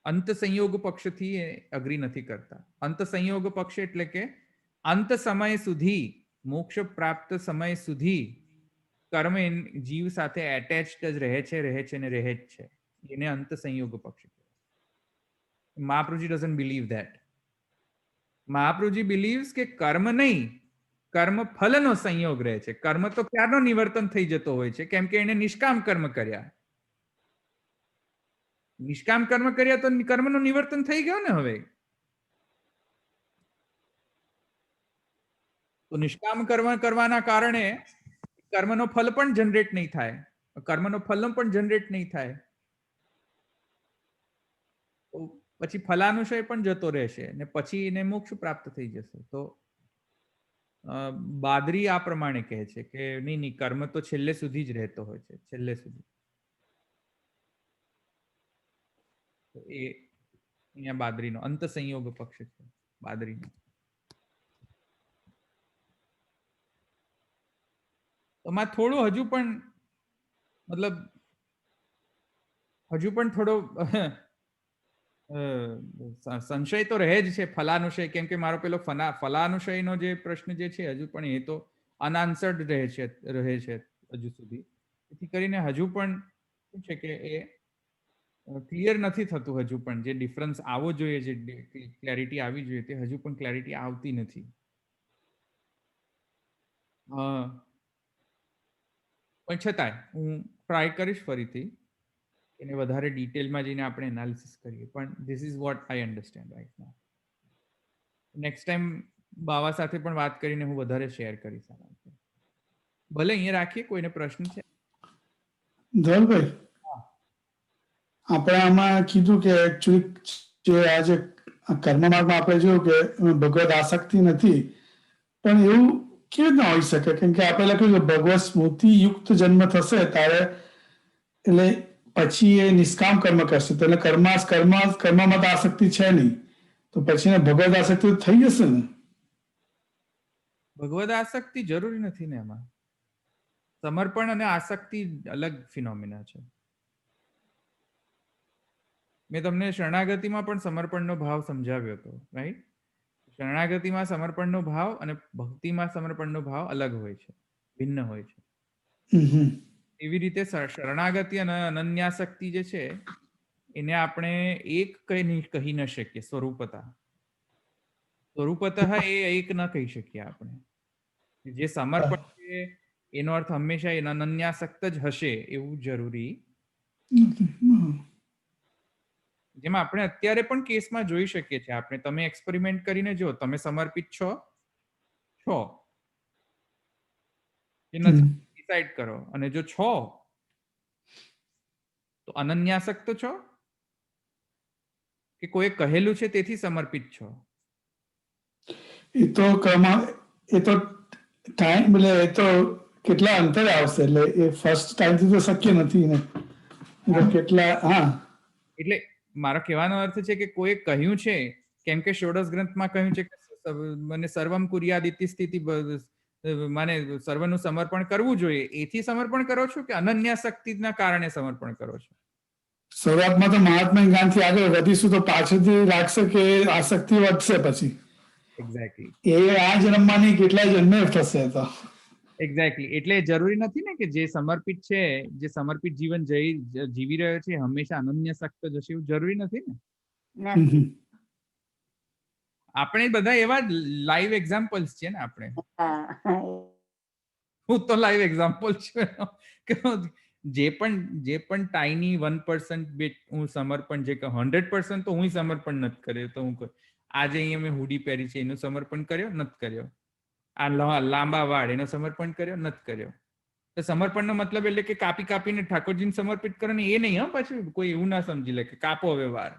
અંત સંયોગ પક્ષથી અગ્રી નથી કરતા. અંત સંયોગ પક્ષ એટલે કે અંત સમય સુધી, મોક્ષ પ્રાપ્ત સમય સુધી કર્મ જીવ સાથે એટેચ્ડ જ રહે છે ને રહે જ છે. એને અંત સંયોગ પક્ષ કહેવાય. Mahaprabhuji doesn't believe that. Mahaprabhuji believes કે કર્મ નહીં, કર્મ ફલનો સંયોગ રહે છે. કર્મ તો ક્યારનો નિવર્તન થઈ જતો હોય છે, કેમ કે એને નિષ્કામ કર્મ કર્યા. નિષ્કામ કર્મ કર્યા તો કર્મનું નિવર્તન થઈ ગયો ને હવે. તો નિષ્કામ કર્મ કરવાના કારણે કર્મનો ફલ પણ જનરેટ નહીં થાય, કર્મનો ફલ પણ જનરેટ નહીં થાય, પછી ફલાનુશય પણ જતો રહેશે ને પછી એને મોક્ષ પ્રાપ્ત થઈ જશે. તો બાદરી આ પ્રમાણે કહે છે કે નહીં, કર્મ તો છેલ્લે સુધી જ રહેતો હોય છે, છેલ્લે સુધી. એ અહીંયા બાદરીનો અંત સંયોગ પક્ષ છે, બાદરીનો. એમાં થોડું હજુ પણ મતલબ હજુ પણ થોડો સંશય તો રહે જ છે ફલાનુશય, કેમ કે મારો પેલો ફલાનુશયનો જે પ્રશ્ન જે છે હજુ પણ એ તો અનઆન્સર્ડ રહે છે હજુ સુધી. જેથી કરીને હજુ પણ શું છે કે એ ક્લિયર નથી થતું. હજુ પણ જે ડિફરન્સ આવવો જોઈએ, જે ક્લેરિટી આવવી જોઈએ, તે હજુ પણ ક્લેરિટી આવતી નથી. પણ છતાંય હું ટ્રાય કરીશ ફરીથી એને વધારે ડિટેલમાં જઈને આપણે એનાલિસિસ કરીએ. પણ this is what I understand right now. Next time બાવા સાથે પણ વાત કરીને હું વધારે શેર કરીશ. ભલે અહીંયા રાખીએ. કોઈને પ્રશ્ન છે? ધવલભાઈ, આપણે આમાં કીધું કે એકચ્યુઅલી જે આજે કર્મ માર્ગમાં આપણે જોયું કે ભગવદ આસક્તિ નથી, પણ એવું કેવી રીતના હોઈ શકે? કેમ કે આપણે લખ્યું કે ભગવત સ્મૃતિ યુક્ત જન્મ થશે ત્યારે, એટલે પછી એ નિષ્કામ કર્મ કરશે, તો એટલે કર્મમાં તો આસક્તિ છે નહીં, તો પછી એને ભગવદ આસક્તિ થઈ જશે ને? ભગવદ આસક્તિ જરૂરી નથી ને. એમાં સમર્પણ અને આસક્તિ અલગ ફિનોમિના છે. મેં તમને શરણાગતિમાં પણ સમર્પણનો ભાવ સમજાવ્યો હતો, રાઈટ? શરણાગતિમાં સમર્પણનો ભાવ અને ભક્તિમાં સમર્પણનો ભાવ અલગ હોય છે, ભિન્ન હોય છે. એવી રીતે શરણાગતિ અને અનન્યાસક્તિ જે છે એને આપણે એક કહી ન શકીએ. સ્વરૂપતઃ એ એક ન કહી શકીએ આપણે. જે સમર્પણ છે એનો અર્થ હંમેશા એ અનન્યાસક્ત જ હશે એવું જરૂરી. જેમાં આપણે અત્યારે પણ કેસમાં જોઈ શકીએ છીએ. આપણે, તમે એક્સપેરિમેન્ટ કરીને જો, તમે સમર્પિત છો કે નથી ડિસાઈડ કરો, અને જો છો તો અનન્યાસક્ત છો કે કોઈ કહેલું છે તેથી સમર્પિત છો? એ તો ટાઈમ, એટલે એ તો કેટલા અંતરે આવશે, એટલે એ ફર્સ્ટ ટાઈમથી તો શક્ય નથી ને. કેટલા, હા, એટલે મારો કહેવાનો અર્થ છે કે કોઈ કહ્યું છે, કેમ કે ષોડશ ગ્રંથમાં કહ્યું છે કે મને સર્વમ કુર્યાદિતિ સ્થિતિ, મને સર્વનું સમર્પણ કરવું જોઈએ, એથી સમર્પણ કરો છો કે અનન્યાસક્તિના કારણે સમર્પણ કરો છો? શરૂઆતમાં તો મહાત્મા જ્ઞાનથી આગળ વધીશું તો પાછળથી લાગશે કે આસક્તિ વધશે પછી. એક્ઝેક્ટલી. એ આ જન્મમાં કેટલાય જન્મે થશે તો. એક્ઝેક્ટલી. એટલે જરૂરી નથી ને કે જે સમર્પિત છે, જે સમર્પિત જીવન જીવી રહ્યો છે હંમેશા અનન્યાસક્ત જ હશે, એવું જરૂરી નથી ને. આપણે બધા એવા લાઈવ એક્ઝામ્પલ્સ છે ને આપણે. હા હું તો લાઈવ એક્ઝામ્પલ છું કે જે પણ ટાઈની 1% બીટ હું સમર્પણ જે કે 100% તો હું સમર્પણ નથી કર્યો. તો હું આજે અહીંયા મેં હુડી પહેરી છે એનું સમર્પણ કર્યો નથી કર્યો. આ લાંબા વાળ એનો સમર્પણ કર્યો નથી કર્યો. તો સમર્પણનો મતલબ એટલે કે કાપી કાપીને ઠાકોરજીને સમર્પિત કરો ને એ નહીં. હા, પછી કોઈ એવું ના સમજી લે કે કાપો હવે વાળ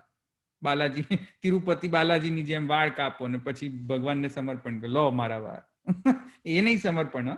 બાલાજી તિરુપતિ બાલાજીની જેમ વાળ કાપો ને પછી ભગવાનને સમર્પણ કરો, લો મારા વાળ. એ નહીં સમર્પણ.